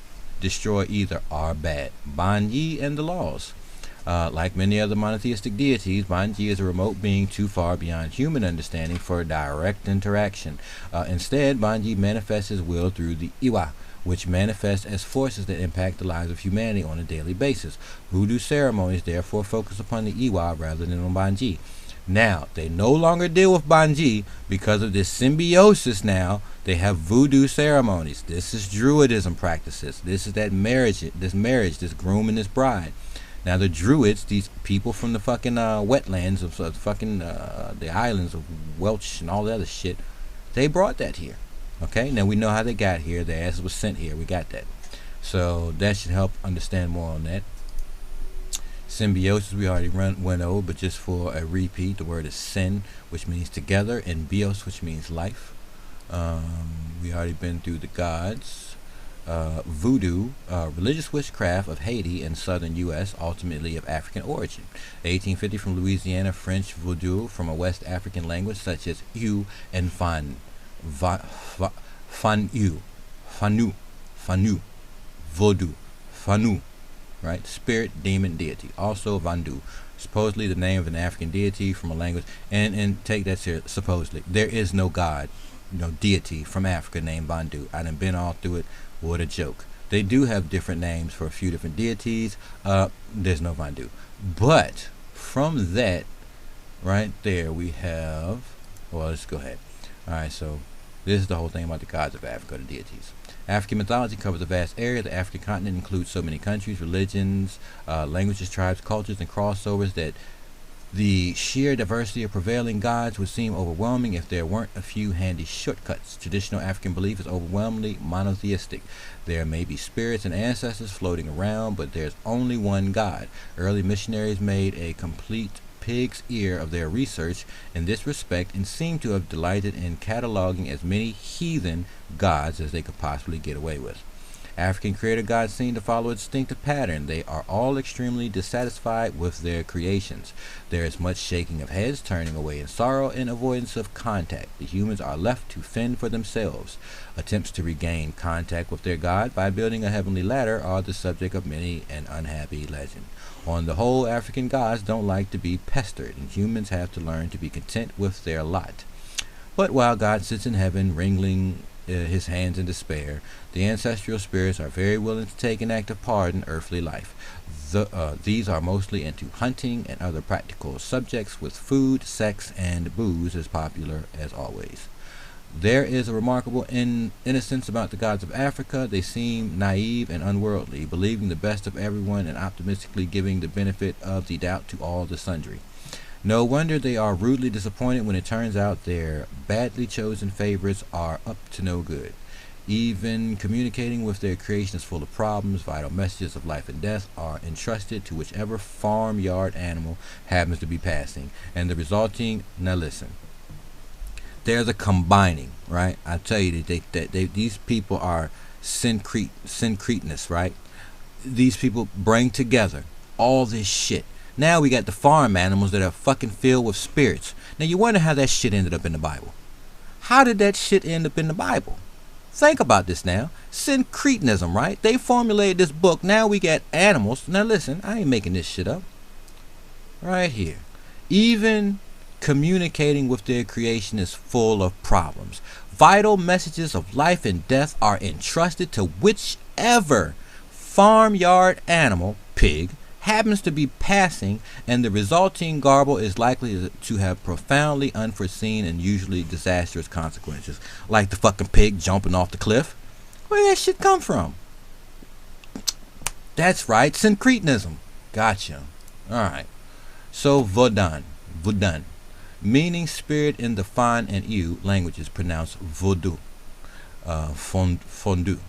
are bad. Banji and the laws. Like many other monotheistic deities, Banji is a remote being too far beyond human understanding for direct interaction. Instead, Banji manifests his will through the Iwa, which manifests as forces that impact the lives of humanity on a daily basis. Voodoo ceremonies therefore focus upon the Iwa rather than on Banji. Now, they no longer deal with Banji because of this symbiosis. Now they have voodoo ceremonies. This is Druidism practices. This is that marriage, this groom and this bride. Now the Druids, these people from the fucking wetlands of fucking the islands of Welch and all that other shit, they brought that here. Okay, now we know how they got here. Their ass was sent here. We got that. So that should help understand more on that. Symbiosis we already went over, but just for a repeat, the word is sin, which means together, and bios, which means life. We already been through the gods. Voodoo, religious witchcraft of Haiti and southern U.S., ultimately of African origin. 1850 from Louisiana, French voodoo from a West African language such as U and Fanu, voodoo, Fanu, right? Spirit, demon, deity. Also Vandu, supposedly the name of an African deity from a language, and take that serious, supposedly. There is no god, no deity from Africa named Vandu. I done been all through it. What a joke. They do have different names for a few different deities. There's no Vandu. But from that right there we have, well, let's go ahead. Alright, so this is the whole thing about the gods of Africa, the deities. African mythology covers a vast area. The African continent includes so many countries, religions, languages, tribes, cultures, and crossovers that the sheer diversity of prevailing gods would seem overwhelming if there weren't a few handy shortcuts. Traditional African belief is overwhelmingly monotheistic. There may be spirits and ancestors floating around, but there's only one God. Early missionaries made a complete pig's ear of their research in this respect and seem to have delighted in cataloging as many heathen gods as they could possibly get away with. African creator gods seem to follow a distinctive pattern. They are all extremely dissatisfied with their creations. There is much shaking of heads, turning away in sorrow, and avoidance of contact. The humans are left to fend for themselves. Attempts to regain contact with their god by building a heavenly ladder are the subject of many an unhappy legend. On the whole, African gods don't like to be pestered, and humans have to learn to be content with their lot. But while God sits in heaven, wringing his hands in despair, the ancestral spirits are very willing to take an active part in earthly life. These are mostly into hunting and other practical subjects, with food, sex, and booze as popular as always. There is a remarkable innocence about the gods of Africa. They seem naive and unworldly, believing the best of everyone and optimistically giving the benefit of the doubt to all the sundry. No wonder they are rudely disappointed when it turns out their badly chosen favorites are up to no good. Even communicating with their creation is full of problems. Vital messages of life and death are entrusted to whichever farmyard animal happens to be passing, and the resulting, now listen, there's a combining, right? I tell you that these people are syncretinists, right? These people bring together all this shit. Now we got the farm animals that are fucking filled with spirits. Now you wonder how that shit ended up in the Bible. How did that shit end up in the Bible? Think about this now. Syncretinism, right? They formulated this book. Now we got animals. Now listen, I ain't making this shit up. Right here. Even communicating with their creation is full of problems. Vital messages of life and death are entrusted to whichever farmyard animal, pig, happens to be passing, and the resulting garble is likely to have profoundly unforeseen and usually disastrous consequences, like the fucking pig jumping off the cliff. Where did that shit come from? That's right, syncretinism. Gotcha. Alright. So Vodun, meaning spirit in the Fan and Ewe languages, pronounced voodoo. Fondue.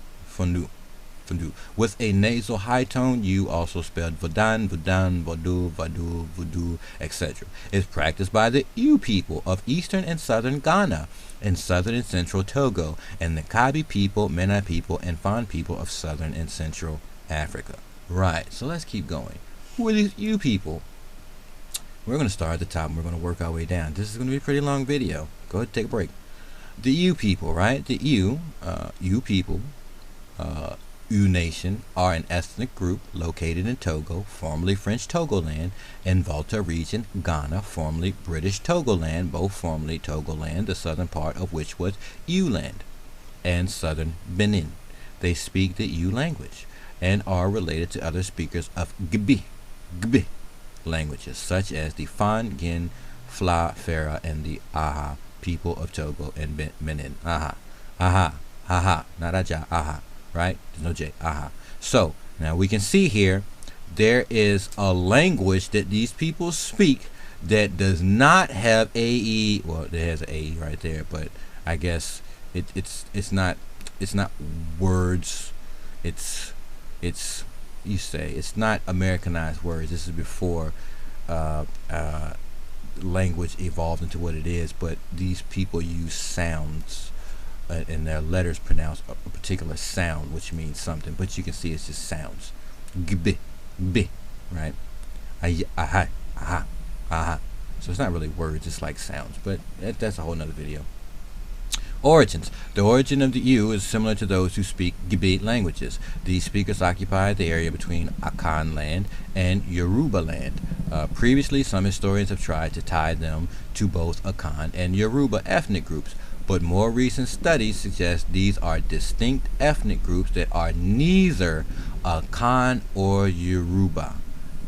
with a nasal high tone U, also spelled Vadan, Vadan, Vadu, Vadu, Vudu, etc. Is practiced by the U people of eastern and southern Ghana and southern and central Togo, and the Kabi people, Mena people, and Fan people of southern and central Africa. Right, so let's keep going. Who are these U people? We're going to start at the top and we're going to work our way down. This is going to be a pretty long video. Go ahead and take a break. The U people, right? The U people, U Nation, are an ethnic group located in Togo, formerly French Togoland, and Volta region, Ghana, formerly British Togoland, both formerly Togoland, the southern part of which was U-land, and southern Benin. They speak the U language and are related to other speakers of Gbi languages, such as the Fan, Gin, Fla, Fera, and the Aha people of Togo and Benin. Aha, not Aja, Aha, right? There's no J, Aha. So, now we can see here, there is a language that these people speak that does not have AE, well, it has an AE right there, but I guess it's not words, it's not Americanized words. This is before language evolved into what it is, but these people use sounds and their letters pronounce a particular sound, which means something, but you can see it's just sounds. Gb, right? Aha. So it's not really words, it's like sounds, but that's a whole nother video. Origins. The origin of the U is similar to those who speak Gibet languages. These speakers occupy the area between Akan land and Yoruba land. Previously, some historians have tried to tie them to both Akan and Yoruba ethnic groups, but more recent studies suggest these are distinct ethnic groups that are neither Akan or Yoruba.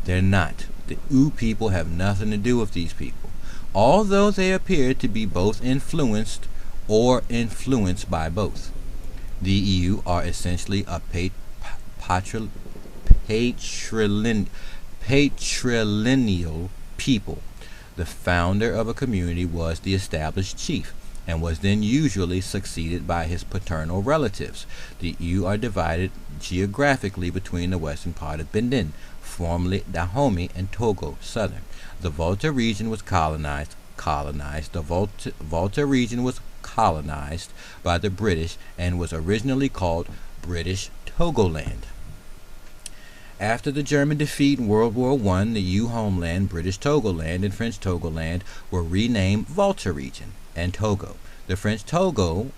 They're not. The U people have nothing to do with these people, although they appear to be both influenced or influenced by both. The EU are essentially a patrilineal people. The founder of a community was the established chief, and was then usually succeeded by his paternal relatives. The EU are divided geographically between the western part of Benin, formerly Dahomey, and Togo, southern. The Volta region was colonized. The Volta region was colonized by the British and was originally called British Togoland. After the German defeat in World War I, the U homeland, British Togoland, and French Togoland were renamed Volta region and Togo. The French Togo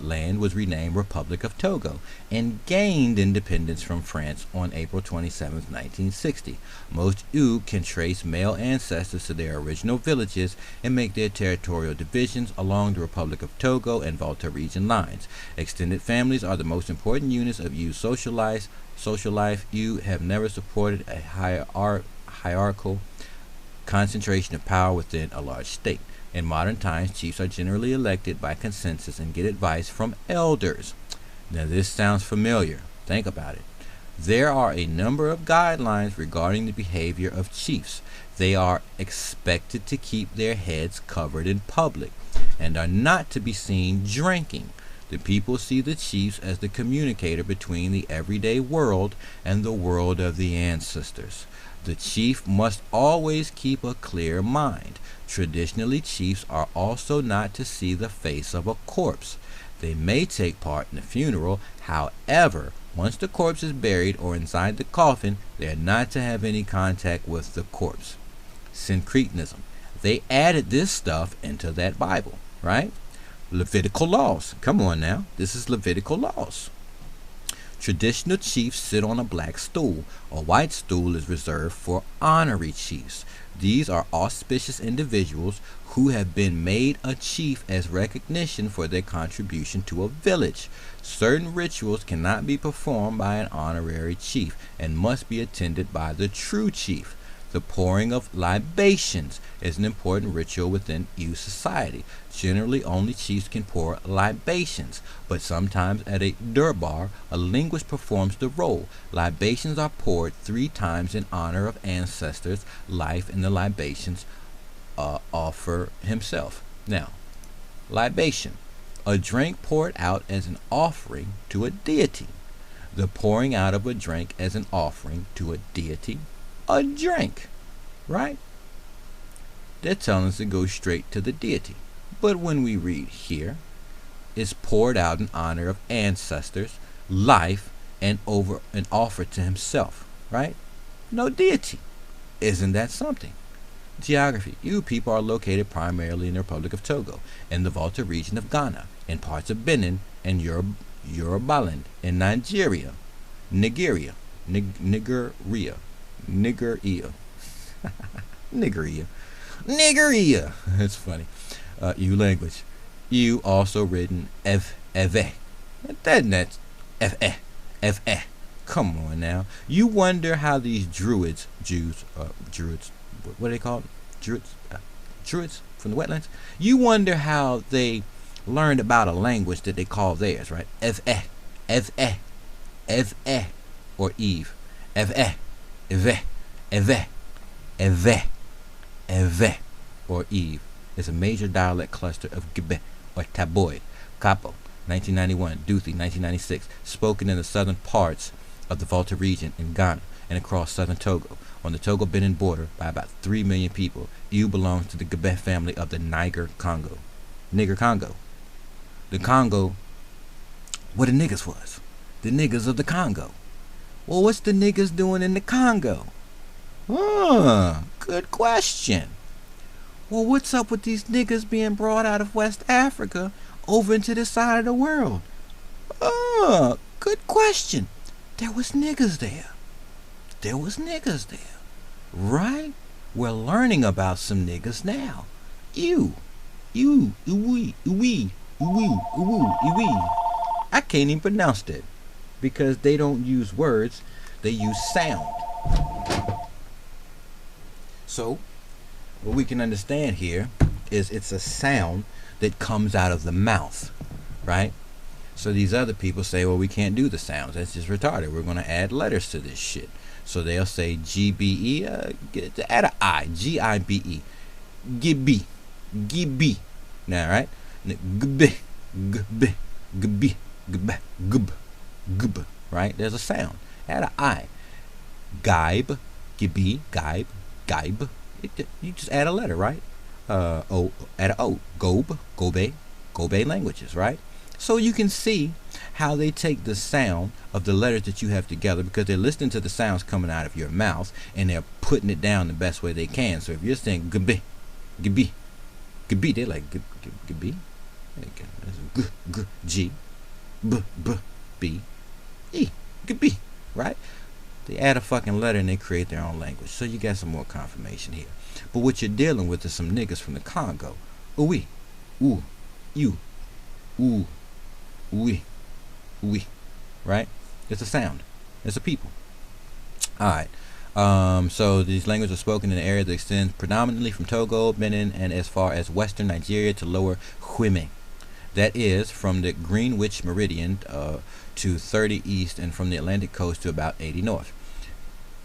land was renamed Republic of Togo and gained independence from France on April 27, 1960. Most U can trace male ancestors to their original villages and make their territorial divisions along the Republic of Togo and Volta region lines. Extended families are the most important units of U's social life. U have never supported a hierarchical concentration of power within a large state. In modern times, chiefs are generally elected by consensus and get advice from elders. Now this sounds familiar. Think about it. There are a number of guidelines regarding the behavior of chiefs. They are expected to keep their heads covered in public and are not to be seen drinking. The people see the chiefs as the communicator between the everyday world and the world of the ancestors. The chief must always keep a clear mind. Traditionally, chiefs are also not to see the face of a corpse. They may take part in the funeral. However, once the corpse is buried or inside the coffin, they are not to have any contact with the corpse. Syncretism. They added this stuff into that Bible, right? Levitical laws. Come on now. This is Levitical laws. Traditional chiefs sit on a black stool. A white stool is reserved for honorary chiefs. These are auspicious individuals who have been made a chief as recognition for their contribution to a village. Certain rituals cannot be performed by an honorary chief and must be attended by the true chief. The pouring of libations is an important ritual within U society. Generally, only chiefs can pour libations, but sometimes at a durbar, a linguist performs the role. Libations are poured 3 times in honor of ancestors' life, and the libations offer himself. Now, libation, a drink poured out as an offering to a deity. The pouring out of a drink as an offering to a deity. A drink, right? They're telling us to go straight to the deity. But when we read here, it's poured out in honor of ancestors, life, and over and offered to himself, right? No deity. Isn't that something? Geography. You people are located primarily in the Republic of Togo, in the Volta region of Ghana, in parts of Benin and Yorubaland, in Nigeria, Nigeria, Nigeria, Nigeria. It's funny. You language. You also written F-E. That's F-E. Come on now. You wonder how these Druids, Druids, what are they called? Druids from the wetlands? You wonder how they learned about a language that they call theirs, right? F-E, F-E, F-E, or Eve. F-E, Eve, Eve, Eve, Eve, or Eve. It's a major dialect cluster of Gbe, or Taboy, Capo, 1991, Duthi, 1996, spoken in the southern parts of the Volta region in Ghana and across southern Togo. On the Togo-Benin border by about 3 million people, Ewe belongs to the Gbe family of the Niger Congo. Nigger Congo. The Congo, where the niggas was. The niggas of the Congo. Well, what's the niggas doing in the Congo? Good question. Well, what's up with these niggas being brought out of West Africa over into this side of the world? Good question. There was niggas there. There was niggas there. Right? We're learning about some niggas now. We. I can't even pronounce that because they don't use words, they use sound. So, what we can understand here is it's a sound that comes out of the mouth, right? So these other people say, well, we can't do the sounds. That's just retarded. We're going to add letters to this shit. So they'll say G-B-E, add an I, G-I-B-E. Gibby, Gibby. Now, right? Gb, gb, gb, gb, gb, gb, right? There's a sound. Add an I. Gaib, Gibby, Gaib, Gaib. You just add a letter, right? Add an O. Gobe, Gobe, Gobe languages, right? So you can see how they take the sound of the letters that you have together because they're listening to the sounds coming out of your mouth and they're putting it down the best way they can. So if you're saying gb, gb, gb, they're like gb, g, g, b, b, b, e, gb, right? They add a fucking letter and they create their own language. So you got some more confirmation here. But what you're dealing with is some niggas from the Congo. Oui, ooh, you, ooh, oui, right? It's a sound. It's a people. Alright. So these languages are spoken in an area that extends predominantly from Togo, Benin, and as far as western Nigeria to lower Huime. That is from the Greenwich Meridian to 30 east and from the Atlantic coast to about 80 north.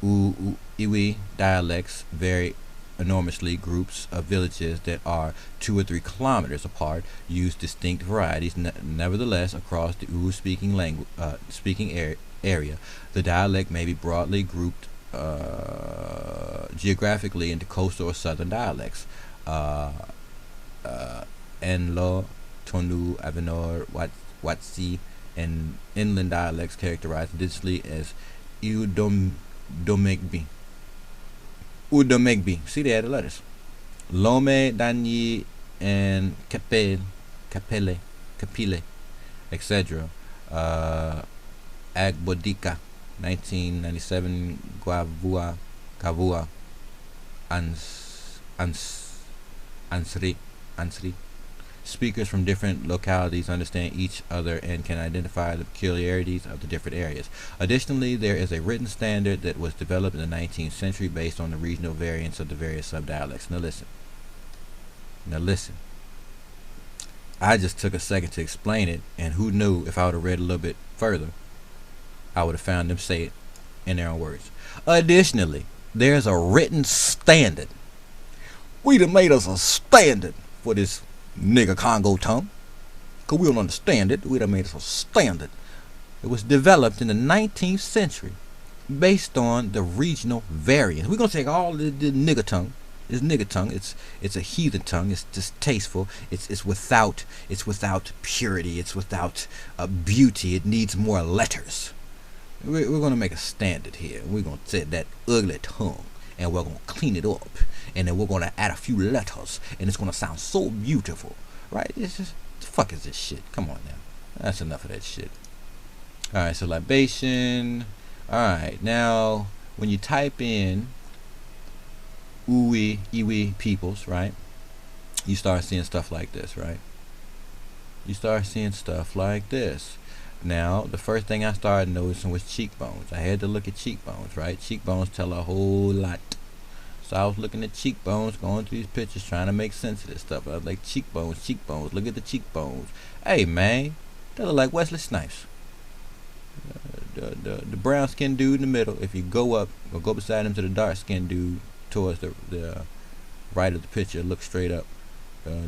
Iwi dialects vary enormously. Groups of villages that are 2 or 3 kilometers apart use distinct varieties. Nevertheless, across the Uwu speaking area, the dialect may be broadly grouped geographically into coastal or southern dialects. Enlo, Tonu, Avenor, Watsi, and inland dialects characterized digitally as Udomegbi. See, they added letters. Lome, Danyi, and Capile, etc. Agbodika, 1997, Kavua, Ansri. Speakers from different localities understand each other and can identify the peculiarities of the different areas. Additionally, there is a written standard that was developed in the 19th century based on the regional variants of the various subdialects. Now listen. I just took a second to explain it, and who knew if I would have read a little bit further, I would have found them say it in their own words. Additionally, there's a written standard. We done made us a standard for this nigga Congo tongue, cause we don't understand it. We done made us a standard. It was developed in the 19th century based on the regional variants. We're gonna take all the nigger tongue. It's nigger tongue. It's a heathen tongue. It's distasteful. It's without purity. It's without beauty. It needs more letters. We're gonna make a standard here. We're gonna take that ugly tongue and we're gonna clean it up, and then we're gonna add a few letters, and it's gonna sound so beautiful, right? It's just, the fuck is this shit? Come on now. That's enough of that shit. All right, so libation. All right, now when you type in Iwi peoples, right, you start seeing stuff like this, right? You start seeing stuff like this. Now, the first thing I started noticing was cheekbones. I had to look at cheekbones, right? Cheekbones tell a whole lot. So I was looking at cheekbones, going through these pictures, trying to make sense of this stuff. I was like, cheekbones, look at the cheekbones. Hey, man, they look like Wesley Snipes. The brown skinned dude in the middle, if you go up or go beside him to the dark skinned dude towards the right of the picture, look straight up,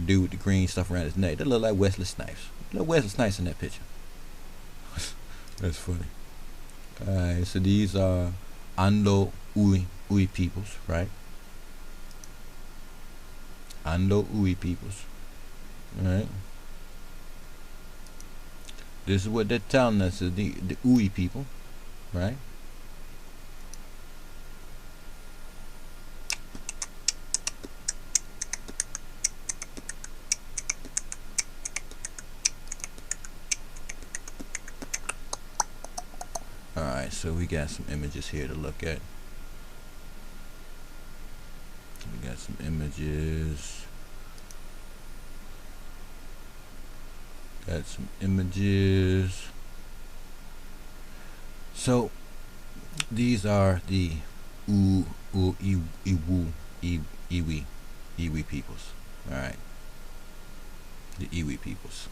dude with the green stuff around his neck, they look like Wesley Snipes. Look Wesley Snipes in that picture. That's funny. Alright, so these are Ando Ui peoples, right? Ando Ui peoples. Alright. This is what they're telling us, is the Ui people, right? Alright, so we got some images here to look at. We got some images. Got some images. So these are the Iwi peoples. Alright. The Iwi peoples.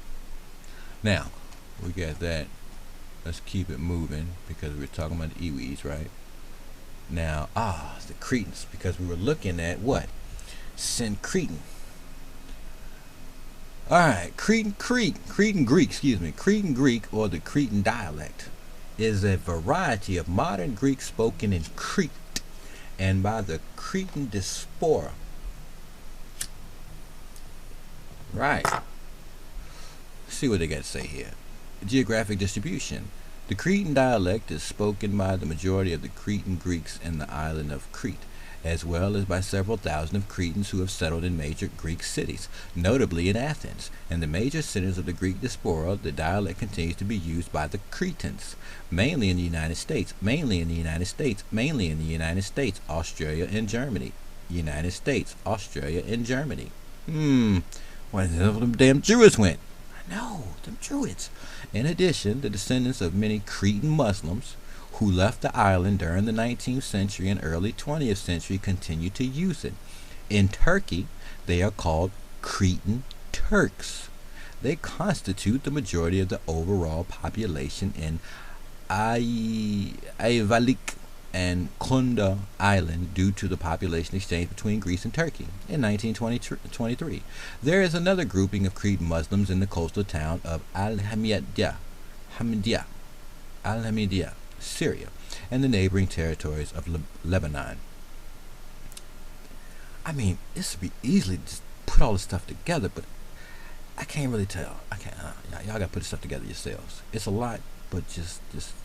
Now, we got that. Let's keep it moving because we're talking about the Iwis, right? Now, the Cretans, because we were looking at what? Cretan. Alright, Cretan Greek, Cretan Greek, or the Cretan dialect, is a variety of modern Greek spoken in Crete and by the Cretan diaspora. Right. Let's see what they got to say here. Geographic distribution. The Cretan dialect is spoken by the majority of the Cretan Greeks in the island of Crete, as well as by several thousand of Cretans who have settled in major Greek cities, notably in Athens. In the major centers of the Greek diaspora, the dialect continues to be used by the Cretans, mainly in the United States, Australia and Germany. United States, Australia and Germany. Where the hell them damn Druids went? No, them Druids. In addition, the descendants of many Cretan Muslims who left the island during the 19th century and early 20th century continue to use it. In Turkey, they are called Cretan Turks. They constitute the majority of the overall population in Ayvalık and Kunda Island due to the population exchange between Greece and Turkey in 1923. There is another grouping of Cretan Muslims in the coastal town of Al-Hamidiyah, Syria, and the neighboring territories of Lebanon. I mean, this would be easily just put all this stuff together, but I can't really tell. I can't. Y'all gotta put this stuff together yourselves. It's a lot, but just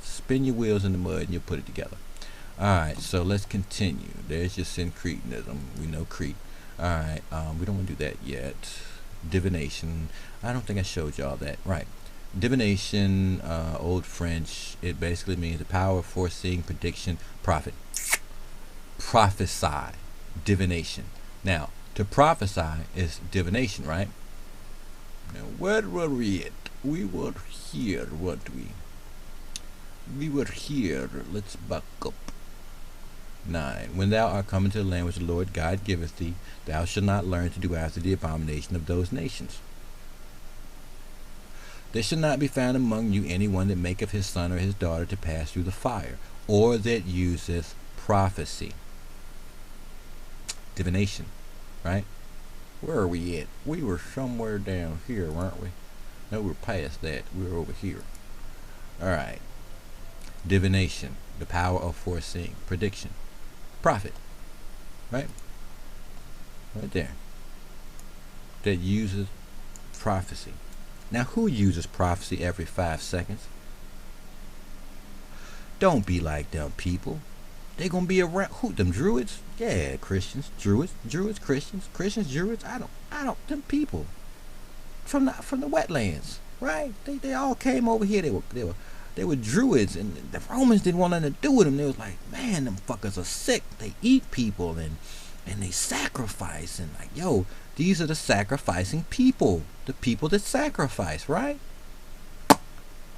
spin your wheels in the mud and you'll put it together. Alright, so let's continue. There's your Syncretism. We know Crete. Alright, we don't want to do that yet. Divination. I don't think I showed y'all that. Right. Divination, Old French, it basically means the power of foreseeing, prediction, prophet. Prophesy. Divination. Now, to prophesy is divination, right? Now, where were we at? We were here, weren't we? We were here. Let's back up. 9. When thou art come into the land which the Lord God giveth thee, thou shalt not learn to do after the abomination of those nations. There shall not be found among you any one that maketh his son or his daughter to pass through the fire, or that useth prophecy. Divination, right? Where are we at? We were somewhere down here, weren't we? No, we're past that. We're over here. All right. Divination, the power of foreseeing, prediction, prophet, right? Right there. That uses prophecy. Now, who uses prophecy every 5 seconds? Don't be like them people. They gonna be around. Who? Them Druids? Yeah, Christians, Druids, Christians, Druids. I don't. Them people from the wetlands, right? They all came over here. They were Druids, and the Romans didn't want nothing to do with them. They was like, man, them fuckers are sick. They eat people and they sacrifice, and like, yo, these are the sacrificing people, the people that sacrifice, right?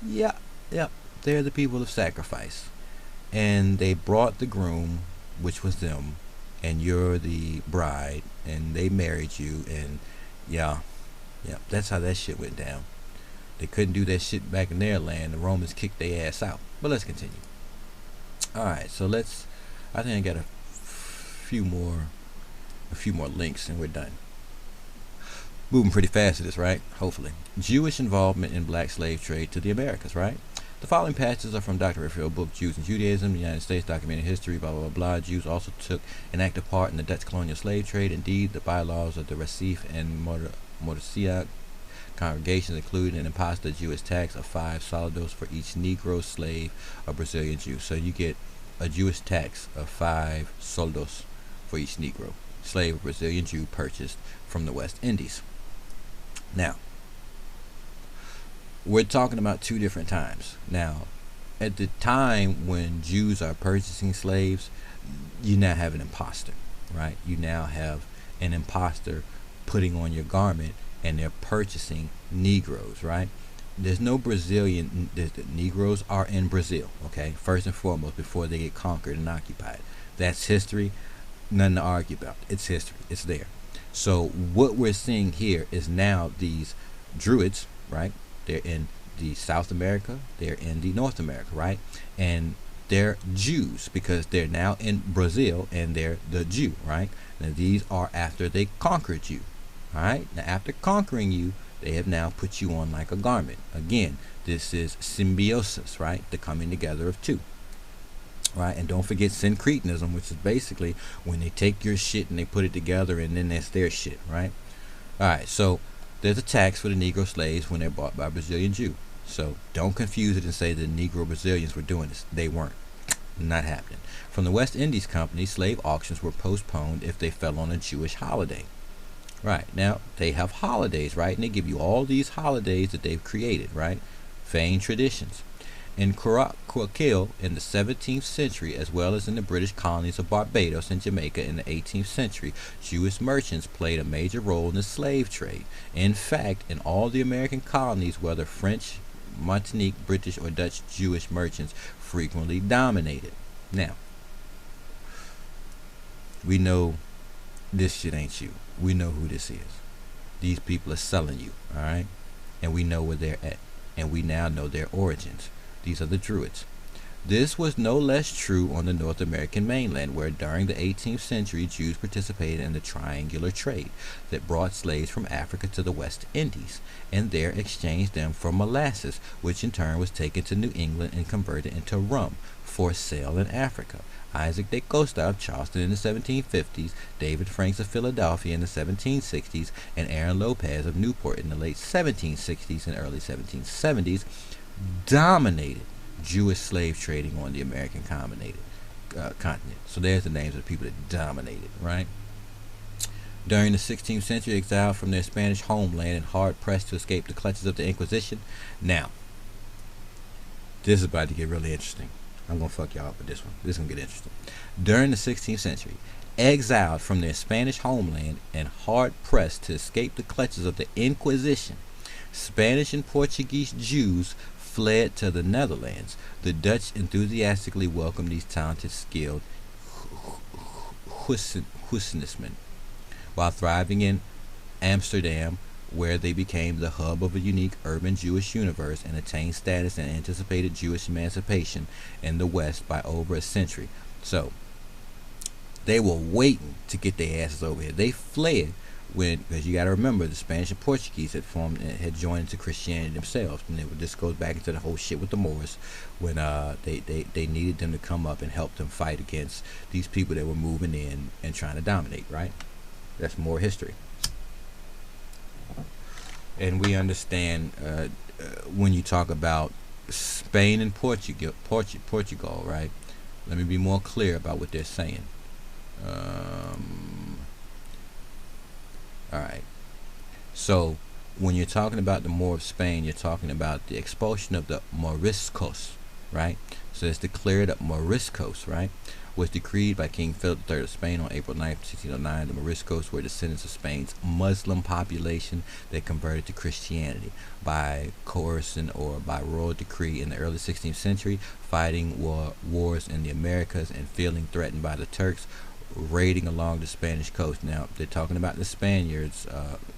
Yeah, yep. They're the people of sacrifice, and they brought the groom, which was them, and you're the bride, and they married you, and yeah, that's how that shit went down. They couldn't do that shit back in their land. The Romans kicked their ass out. But let's continue. All right, so I think I got a few more links, and we're done. Moving pretty fast to this, right? Hopefully. Jewish involvement in black slave trade to the Americas, right? The following passages are from Dr. Raphael's book, Jews and Judaism, the United States, Documented History, blah, blah, blah, blah. Jews also took an active part in the Dutch colonial slave trade. Indeed, the bylaws of the Recife and Mordecai congregations include an impostor Jewish tax of 5 soldos for each Negro slave or Brazilian Jew. So you get a Jewish tax of 5 soldos for each Negro slave or Brazilian Jew purchased from the West Indies. Now, we're talking about 2 different times. Now, at the time when Jews are purchasing slaves, you now have an imposter, right? You now have an imposter putting on your garment, and they're purchasing Negroes, right? There's no Brazilian. The Negroes are in Brazil, okay? First and foremost, before they get conquered and occupied. That's history. Nothing to argue about. It's history. It's there. So what we're seeing here is now these Druids, right? They're in the South America. They're in the North America, right? And they're Jews because they're now in Brazil, and they're the Jew, right? Now these are after they conquered you. All right. Now, after conquering you, they have now put you on like a garment. Again, this is symbiosis, right? The coming together of 2. Right. And don't forget syncretism, which is basically when they take your shit and they put it together, and then that's their shit, right? All right. So there's a tax for the Negro slaves when they're bought by a Brazilian Jew. So don't confuse it and say the Negro Brazilians were doing this. They weren't. Not happening. From the West Indies Company, slave auctions were postponed if they fell on a Jewish holiday. Right, now they have holidays, right? And they give you all these holidays that they've created, right? Feigned traditions. In Curaçao in the 17th century, as well as in the British colonies of Barbados and Jamaica in the 18th century, Jewish merchants played a major role in the slave trade. In fact, in all the American colonies, whether French, Martinique, British, or Dutch, Jewish merchants frequently dominated. Now, we know this shit ain't you. We know who this is. These people are selling you, all right? And we know where they're at. And we now know their origins. These are the Druids. This was no less true on the North American mainland, where during the 18th century, Jews participated in the triangular trade that brought slaves from Africa to the West Indies, and there exchanged them for molasses, which in turn was taken to New England and converted into rum for sale in Africa. Isaac de Costa of Charleston in the 1750s, David Franks of Philadelphia in the 1760s, and Aaron Lopez of Newport in the late 1760s and early 1770s dominated Jewish slave trading on the American continent. So there's the names of the people that dominated, right? During the 16th century, exiled from their Spanish homeland and hard-pressed to escape the clutches of the Inquisition. Now, this is about to get really interesting. I'm going to fuck y'all up with this one. This is going to get interesting. During the 16th century, exiled from their Spanish homeland and hard-pressed to escape the clutches of the Inquisition, Spanish and Portuguese Jews fled to the Netherlands. The Dutch enthusiastically welcomed these talented, skilled Huisnesmen, while thriving in Amsterdam, where they became the hub of a unique urban Jewish universe and attained status and anticipated Jewish emancipation in the West by over a century. So, they were waiting to get their asses over here. They fled because you got to remember, the Spanish and Portuguese had joined into Christianity themselves, and this goes back into the whole shit with the Moors, when they needed them to come up and help them fight against these people that were moving in and trying to dominate. Right? That's more history, and we understand when you talk about Spain and Portugal, right? Let me be more clear about what they're saying. All right. So when you're talking about the Moor of Spain, you're talking about the expulsion of the Moriscos, right? So it's declared that Moriscos, right, was decreed by King Philip III of Spain on April 9th, 1609. The Moriscos were descendants of Spain's Muslim population that converted to Christianity by coercion or by royal decree in the early 16th century, fighting wars in the Americas and feeling threatened by the Turks raiding along the Spanish coast. Now, they're talking about the Spaniards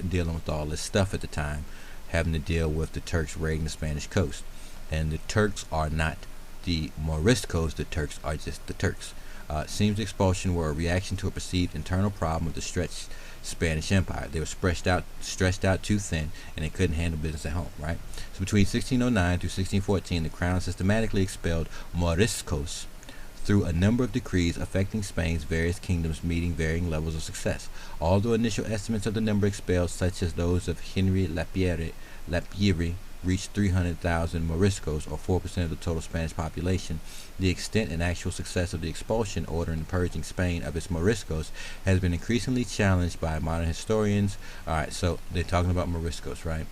dealing with all this stuff at the time, having to deal with the Turks raiding the Spanish coast. And the Turks are not the Moriscos, the Turks are just the Turks. Seems the expulsion were a reaction to a perceived internal problem of the stretched Spanish Empire. They were stretched out too thin, and they couldn't handle business at home, right? So between 1609 through 1614, the crown systematically expelled Moriscos through a number of decrees affecting Spain's various kingdoms, meeting varying levels of success. Although initial estimates of the number expelled, such as those of Henry Lapierre, reached 300,000 Moriscos, or 4% of the total Spanish population, the extent and actual success of the expulsion order in purging Spain of its Moriscos has been increasingly challenged by modern historians. Alright, so they're talking about Moriscos, right?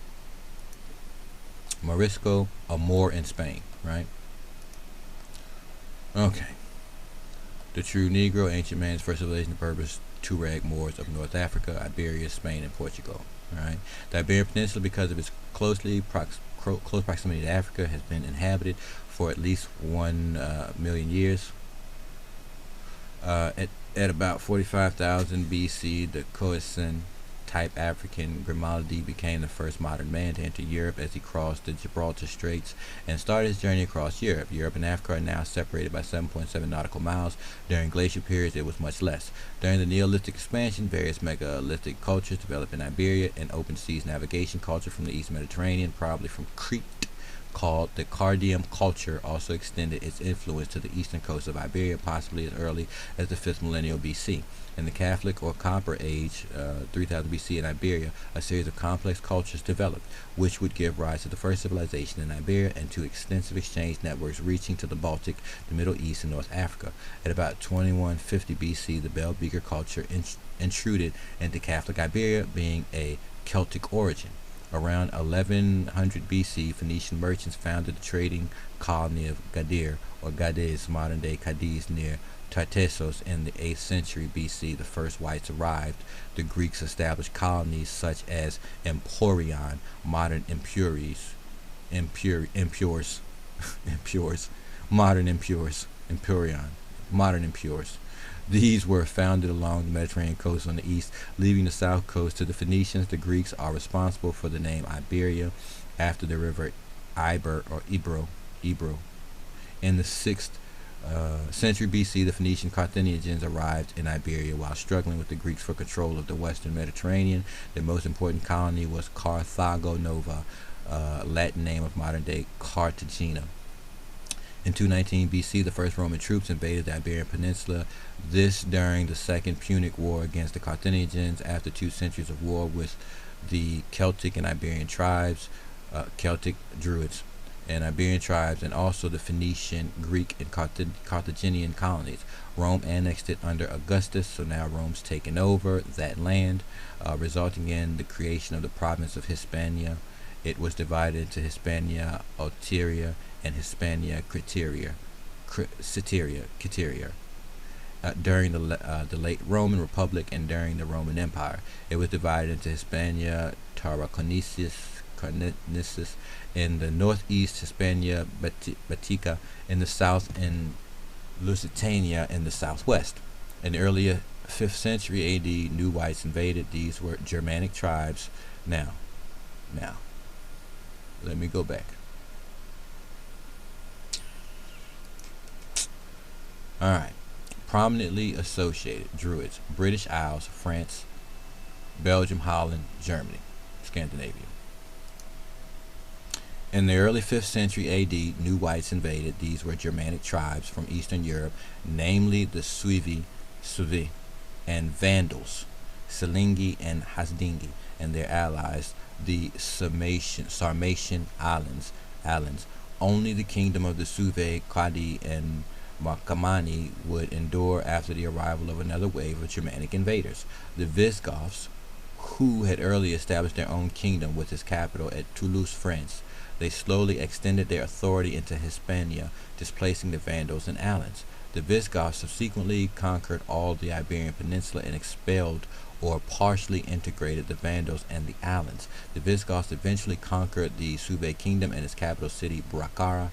Morisco, a Moor in Spain, right? Okay. The true Negro, ancient man's first civilization, purpose, Tuareg Moors of North Africa, Iberia, Spain, and Portugal. Right? The Iberian Peninsula, because of its close proximity to Africa, has been inhabited for at least 1 million years. At about 45,000 BC, the Khoisan type African Grimaldi became the first modern man to enter Europe as he crossed the Gibraltar Straits and started his journey across Europe. Europe and Africa are now separated by 7.7 nautical miles. During glacial periods, it was much less. During the Neolithic expansion, various megalithic cultures developed in Iberia, and open seas navigation culture from the East Mediterranean, probably from Crete, called the Cardium culture, also extended its influence to the eastern coast of Iberia, possibly as early as the 5th millennium BC. In the Catholic or Copper Age, 3000 BC in Iberia, a series of complex cultures developed, which would give rise to the first civilization in Iberia and to extensive exchange networks reaching to the Baltic, the Middle East, and North Africa. At about 2150 BC, the Bell Beaker culture intruded into Catholic Iberia, being a Celtic origin. Around 1100 BC, Phoenician merchants founded the trading colony of Gadir, or Gades, modern-day Cadiz, near Tartessos. In the 8th century BC, the first whites arrived. The Greeks established colonies such as Emporion, modern Empures, modern Empures. These were founded along the Mediterranean coast on the east, leaving the south coast to the Phoenicians. The Greeks are responsible for the name Iberia, after the river Iber or Ebro. In the 6th century BC, the Phoenician Carthaginians arrived in Iberia while struggling with the Greeks for control of the western Mediterranean. Their most important colony was Carthago Nova, Latin name of modern-day Cartagena. In 219 BC, the first Roman troops invaded the Iberian Peninsula, this during the Second Punic War against the Carthaginians. After 2 centuries of war with the Celtic and Iberian tribes, Celtic Druids and Iberian tribes, and also the Phoenician, Greek, and Carthaginian colonies, Rome annexed it under Augustus, so now Rome's taken over that land, resulting in the creation of the province of Hispania. It was divided into Hispania Ulterior and Hispania Criteria. During the late Roman Republic and during the Roman Empire, it was divided into Hispania Tarraconensis in the northeast, Hispania Baetica in the south, and Lusitania in the southwest. In the early 5th century AD, new whites invaded. These were Germanic tribes. Now, let me go back. Alright. Prominently associated: Druids, British Isles, France, Belgium, Holland, Germany, Scandinavia. In the early 5th century AD, new whites invaded. These were Germanic tribes from Eastern Europe, namely the Suevi, and Vandals, Selingi and Hasdingi, and their allies, the Sarmatian islands. Only the kingdom of the Suevi, Quadi, and Marcomanni would endure after the arrival of another wave of Germanic invaders. The Visigoths, who had early established their own kingdom with its capital at Toulouse, France. They slowly extended their authority into Hispania, displacing the Vandals and Alans. The Visigoths subsequently conquered all the Iberian Peninsula and expelled or partially integrated the Vandals and the Alans. The Visigoths eventually conquered the Suevi kingdom and its capital city, Bracara,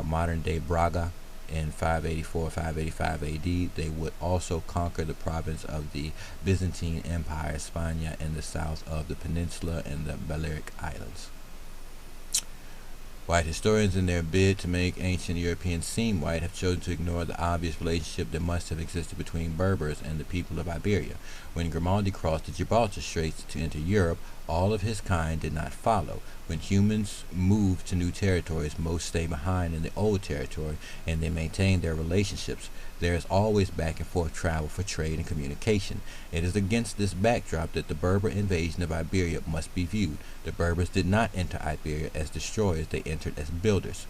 modern-day Braga, in 584-585 AD. They would also conquer the province of the Byzantine Empire, Spania, in the south of the peninsula and the Balearic Islands. White historians, in their bid to make ancient Europeans seem white, have chosen to ignore the obvious relationship that must have existed between Berbers and the people of Iberia. When Grimaldi crossed the Gibraltar Straits to enter Europe, all of his kind did not follow. When humans move to new territories, most stay behind in the old territory, and they maintain their relationships. There is always back and forth travel for trade and communication. It is against this backdrop that the Berber invasion of Iberia must be viewed. The Berbers did not enter Iberia as destroyers, they entered as builders.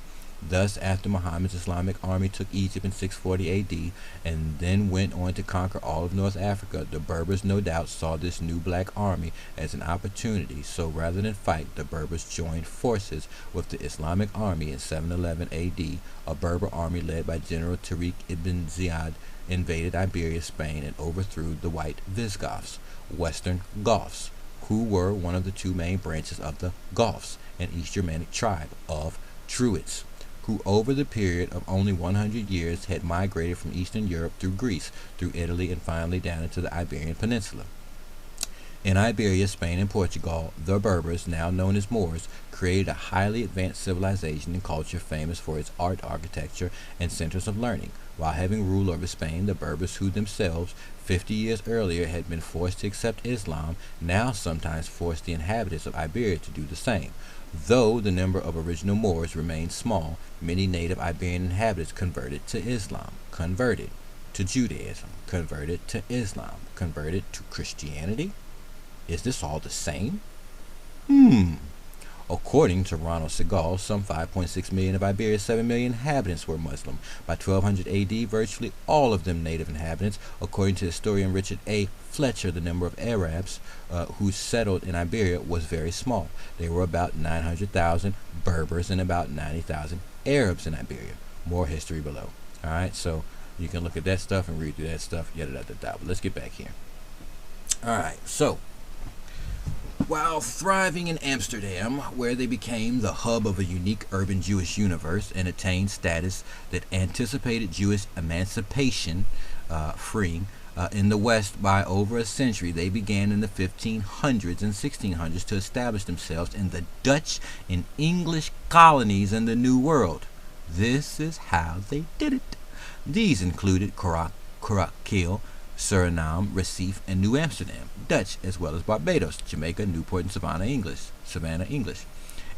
Thus, after Muhammad's Islamic army took Egypt in 640 AD and then went on to conquer all of North Africa, the Berbers no doubt saw this new black army as an opportunity. So rather than fight, the Berbers joined forces with the Islamic army in 711 AD. A Berber army led by General Tariq ibn Ziyad invaded Iberia, Spain, and overthrew the white Visigoths, Western Goths, who were one of the two main branches of the Goths, an East Germanic tribe of Druids, who over the period of only 100 years had migrated from Eastern Europe through Greece, through Italy, and finally down into the Iberian Peninsula. In Iberia, Spain, and Portugal, the Berbers, now known as Moors, created a highly advanced civilization and culture famous for its art, architecture, and centers of learning. While having rule over Spain, the Berbers, who themselves 50 years earlier had been forced to accept Islam, now sometimes forced the inhabitants of Iberia to do the same. Though the number of original Moors remained small, many native Iberian inhabitants converted to Islam, converted to Judaism, converted to Islam, converted to Christianity. Is this all the same? According to Ronald Segal, some 5.6 million of Iberia's 7 million inhabitants were Muslim. By 1200 AD, virtually all of them native inhabitants. According to historian Richard A. Fletcher, the number of Arabs who settled in Iberia was very small. There were about 900,000 Berbers and about 90,000 Arabs in Iberia. More history below. Alright, so you can look at that stuff and read through that stuff, yada yada yada. But let's get back here. Alright, so while thriving in Amsterdam, where they became the hub of a unique urban Jewish universe and attained status that anticipated Jewish emancipation, freeing, in the West by over a century, they began in the 1500s and 1600s to establish themselves in the Dutch and English colonies in the New World. This is how they did it. These included Curaçao, Suriname, Recife, and New Amsterdam, Dutch, as well as Barbados, Jamaica, Newport, and Savannah, English.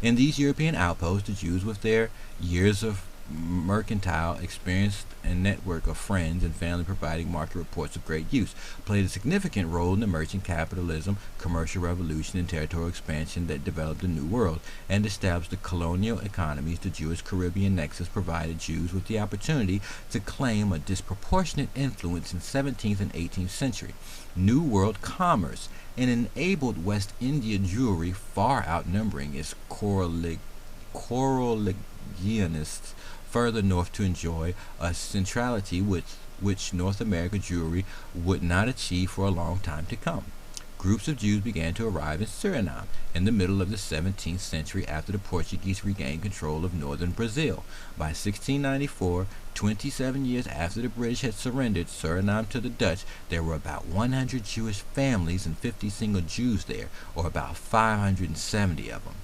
In these European outposts, the Jews, with their years of mercantile experience and network of friends and family providing market reports of great use, played a significant role in the merchant capitalism, commercial revolution, and territorial expansion that developed the New World and established the colonial economies. The Jewish Caribbean nexus provided Jews with the opportunity to claim a disproportionate influence in 17th and 18th century New World commerce and enabled West India Jewry, far outnumbering its Corolligianists further north, to enjoy a centrality which North America Jewry would not achieve for a long time to come. Groups of Jews began to arrive in Suriname in the middle of the 17th century after the Portuguese regained control of northern Brazil. By 1694, 27 years after the British had surrendered Suriname to the Dutch, there were about 100 Jewish families and 50 single Jews there, or about 570 of them.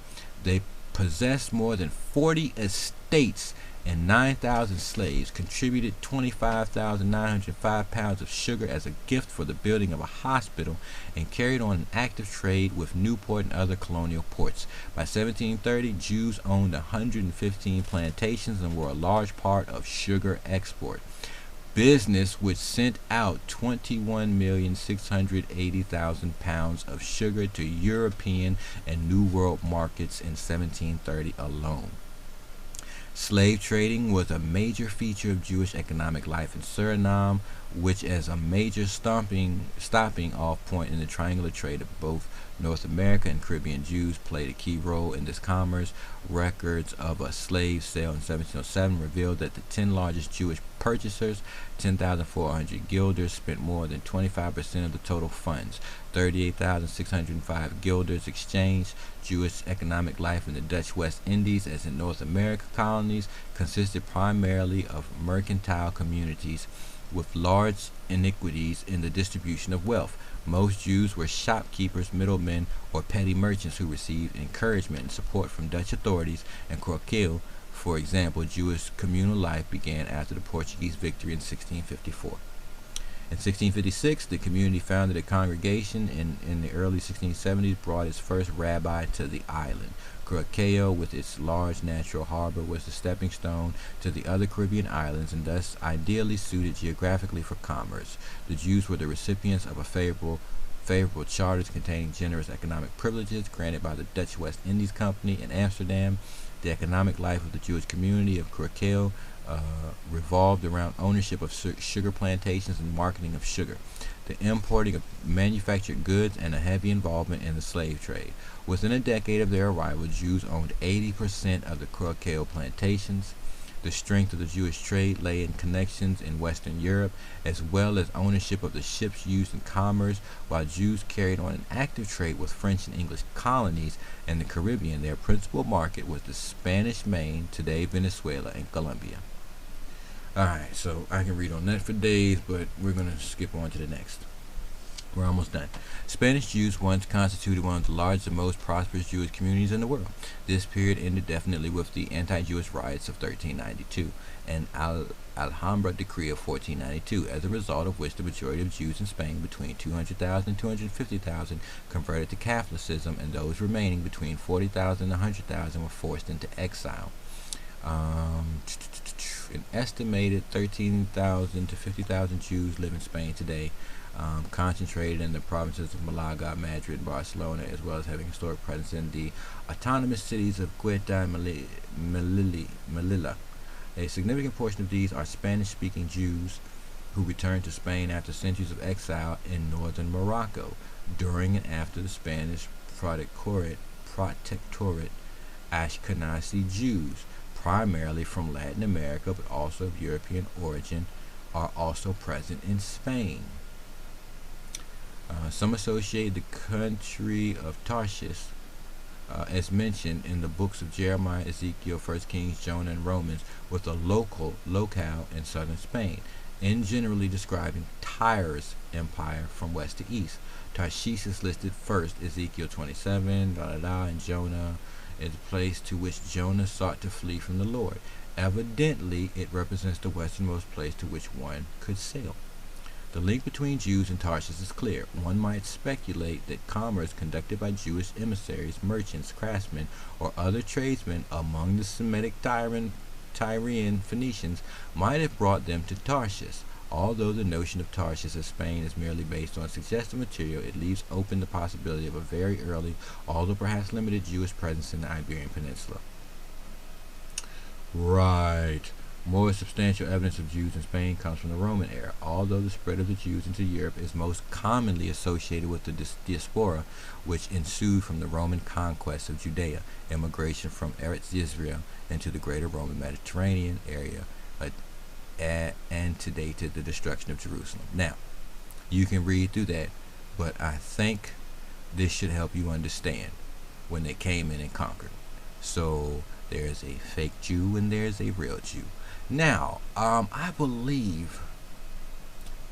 They possessed more than 40 estates and 9,000 slaves, contributed 25,905 pounds of sugar as a gift for the building of a hospital, and carried on an active trade with Newport and other colonial ports. By 1730, Jews owned 115 plantations and were a large part of sugar export. Business which sent out 21,680,000 pounds of sugar to European and New World markets in 1730 alone. Slave trading was a major feature of Jewish economic life in Suriname, which as a major stopping off point in the triangular trade of both North America and Caribbean Jews played a key role in this commerce. Records of a slave sale in 1707 revealed that the 10 largest Jewish purchasers, 10,400 guilders, spent more than 25% of the total funds. 38,605 guilders exchanged. Jewish economic life in the Dutch West Indies, as in North America colonies, consisted primarily of mercantile communities with large inequities in the distribution of wealth. Most Jews were shopkeepers, middlemen, or petty merchants who received encouragement and support from Dutch authorities and Croquet. For example, Jewish communal life began after the Portuguese victory in 1654. In 1656, the community founded a congregation. In the early 1670s, brought its first rabbi to the island. Curaçao, with its large natural harbor, was the stepping stone to the other Caribbean islands, and thus ideally suited geographically for commerce. The Jews were the recipients of a favorable charters containing generous economic privileges granted by the Dutch West Indies Company in Amsterdam. The economic life of the Jewish community of Curaçao revolved around ownership of sugar plantations and marketing of sugar, the importing of manufactured goods, and a heavy involvement in the slave trade. Within a decade of their arrival, Jews owned 80% of the Curaçao plantations. The strength of the Jewish trade lay in connections in Western Europe, as well as ownership of the ships used in commerce. While Jews carried on an active trade with French and English colonies and the Caribbean, their principal market was the Spanish Main, today Venezuela and Colombia. Alright, so I can read on that for days, but we're going to skip on to the next. We're almost done. Spanish Jews once constituted one of the largest and most prosperous Jewish communities in the world. This period ended definitely with the anti-Jewish riots of 1392 and Alhambra Decree of 1492, as a result of which the majority of Jews in Spain, between 200,000 and 250,000, converted to Catholicism, and those remaining, between 40,000 and 100,000, were forced into exile. An estimated 13,000 to 50,000 Jews live in Spain today, concentrated in the provinces of Malaga, Madrid, and Barcelona, as well as having historic presence in the autonomous cities of Ceuta and Melilla. A significant portion of these are Spanish-speaking Jews who returned to Spain after centuries of exile in northern Morocco. During and after the Spanish Protectorate, Ashkenazi Jews, primarily from Latin America but also of European origin, are also present in Spain. Some associate the country of Tarshish, as mentioned in the books of Jeremiah, Ezekiel, 1 Kings, Jonah, and Romans, with a locale in southern Spain, in generally describing Tyre's empire from west to east. Tarshish is listed first, Ezekiel 27, and Jonah is a place to which Jonah sought to flee from the Lord. Evidently, it represents the westernmost place to which one could sail. The link between Jews and Tarshish is clear. One might speculate that commerce conducted by Jewish emissaries, merchants, craftsmen, or other tradesmen among the Semitic Tyrian Phoenicians might have brought them to Tarshish. Although the notion of Tarshish as Spain is merely based on suggestive material, it leaves open the possibility of a very early, although perhaps limited, Jewish presence in the Iberian Peninsula. Right. More substantial evidence of Jews in Spain comes from the Roman era. Although the spread of the Jews into Europe is most commonly associated with the diaspora which ensued from the Roman conquest of Judea, immigration from Eretz Israel into the greater Roman Mediterranean area, antedated the destruction of Jerusalem. Now, you can read through that, but I think this should help you understand when they came in and conquered. So there's a fake Jew and there's a real Jew. Now, I believe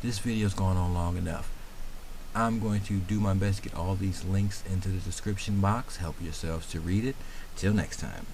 this video's gone on long enough. I'm going to do my best to get all these links into the description box. Help yourselves to read it. Till next time.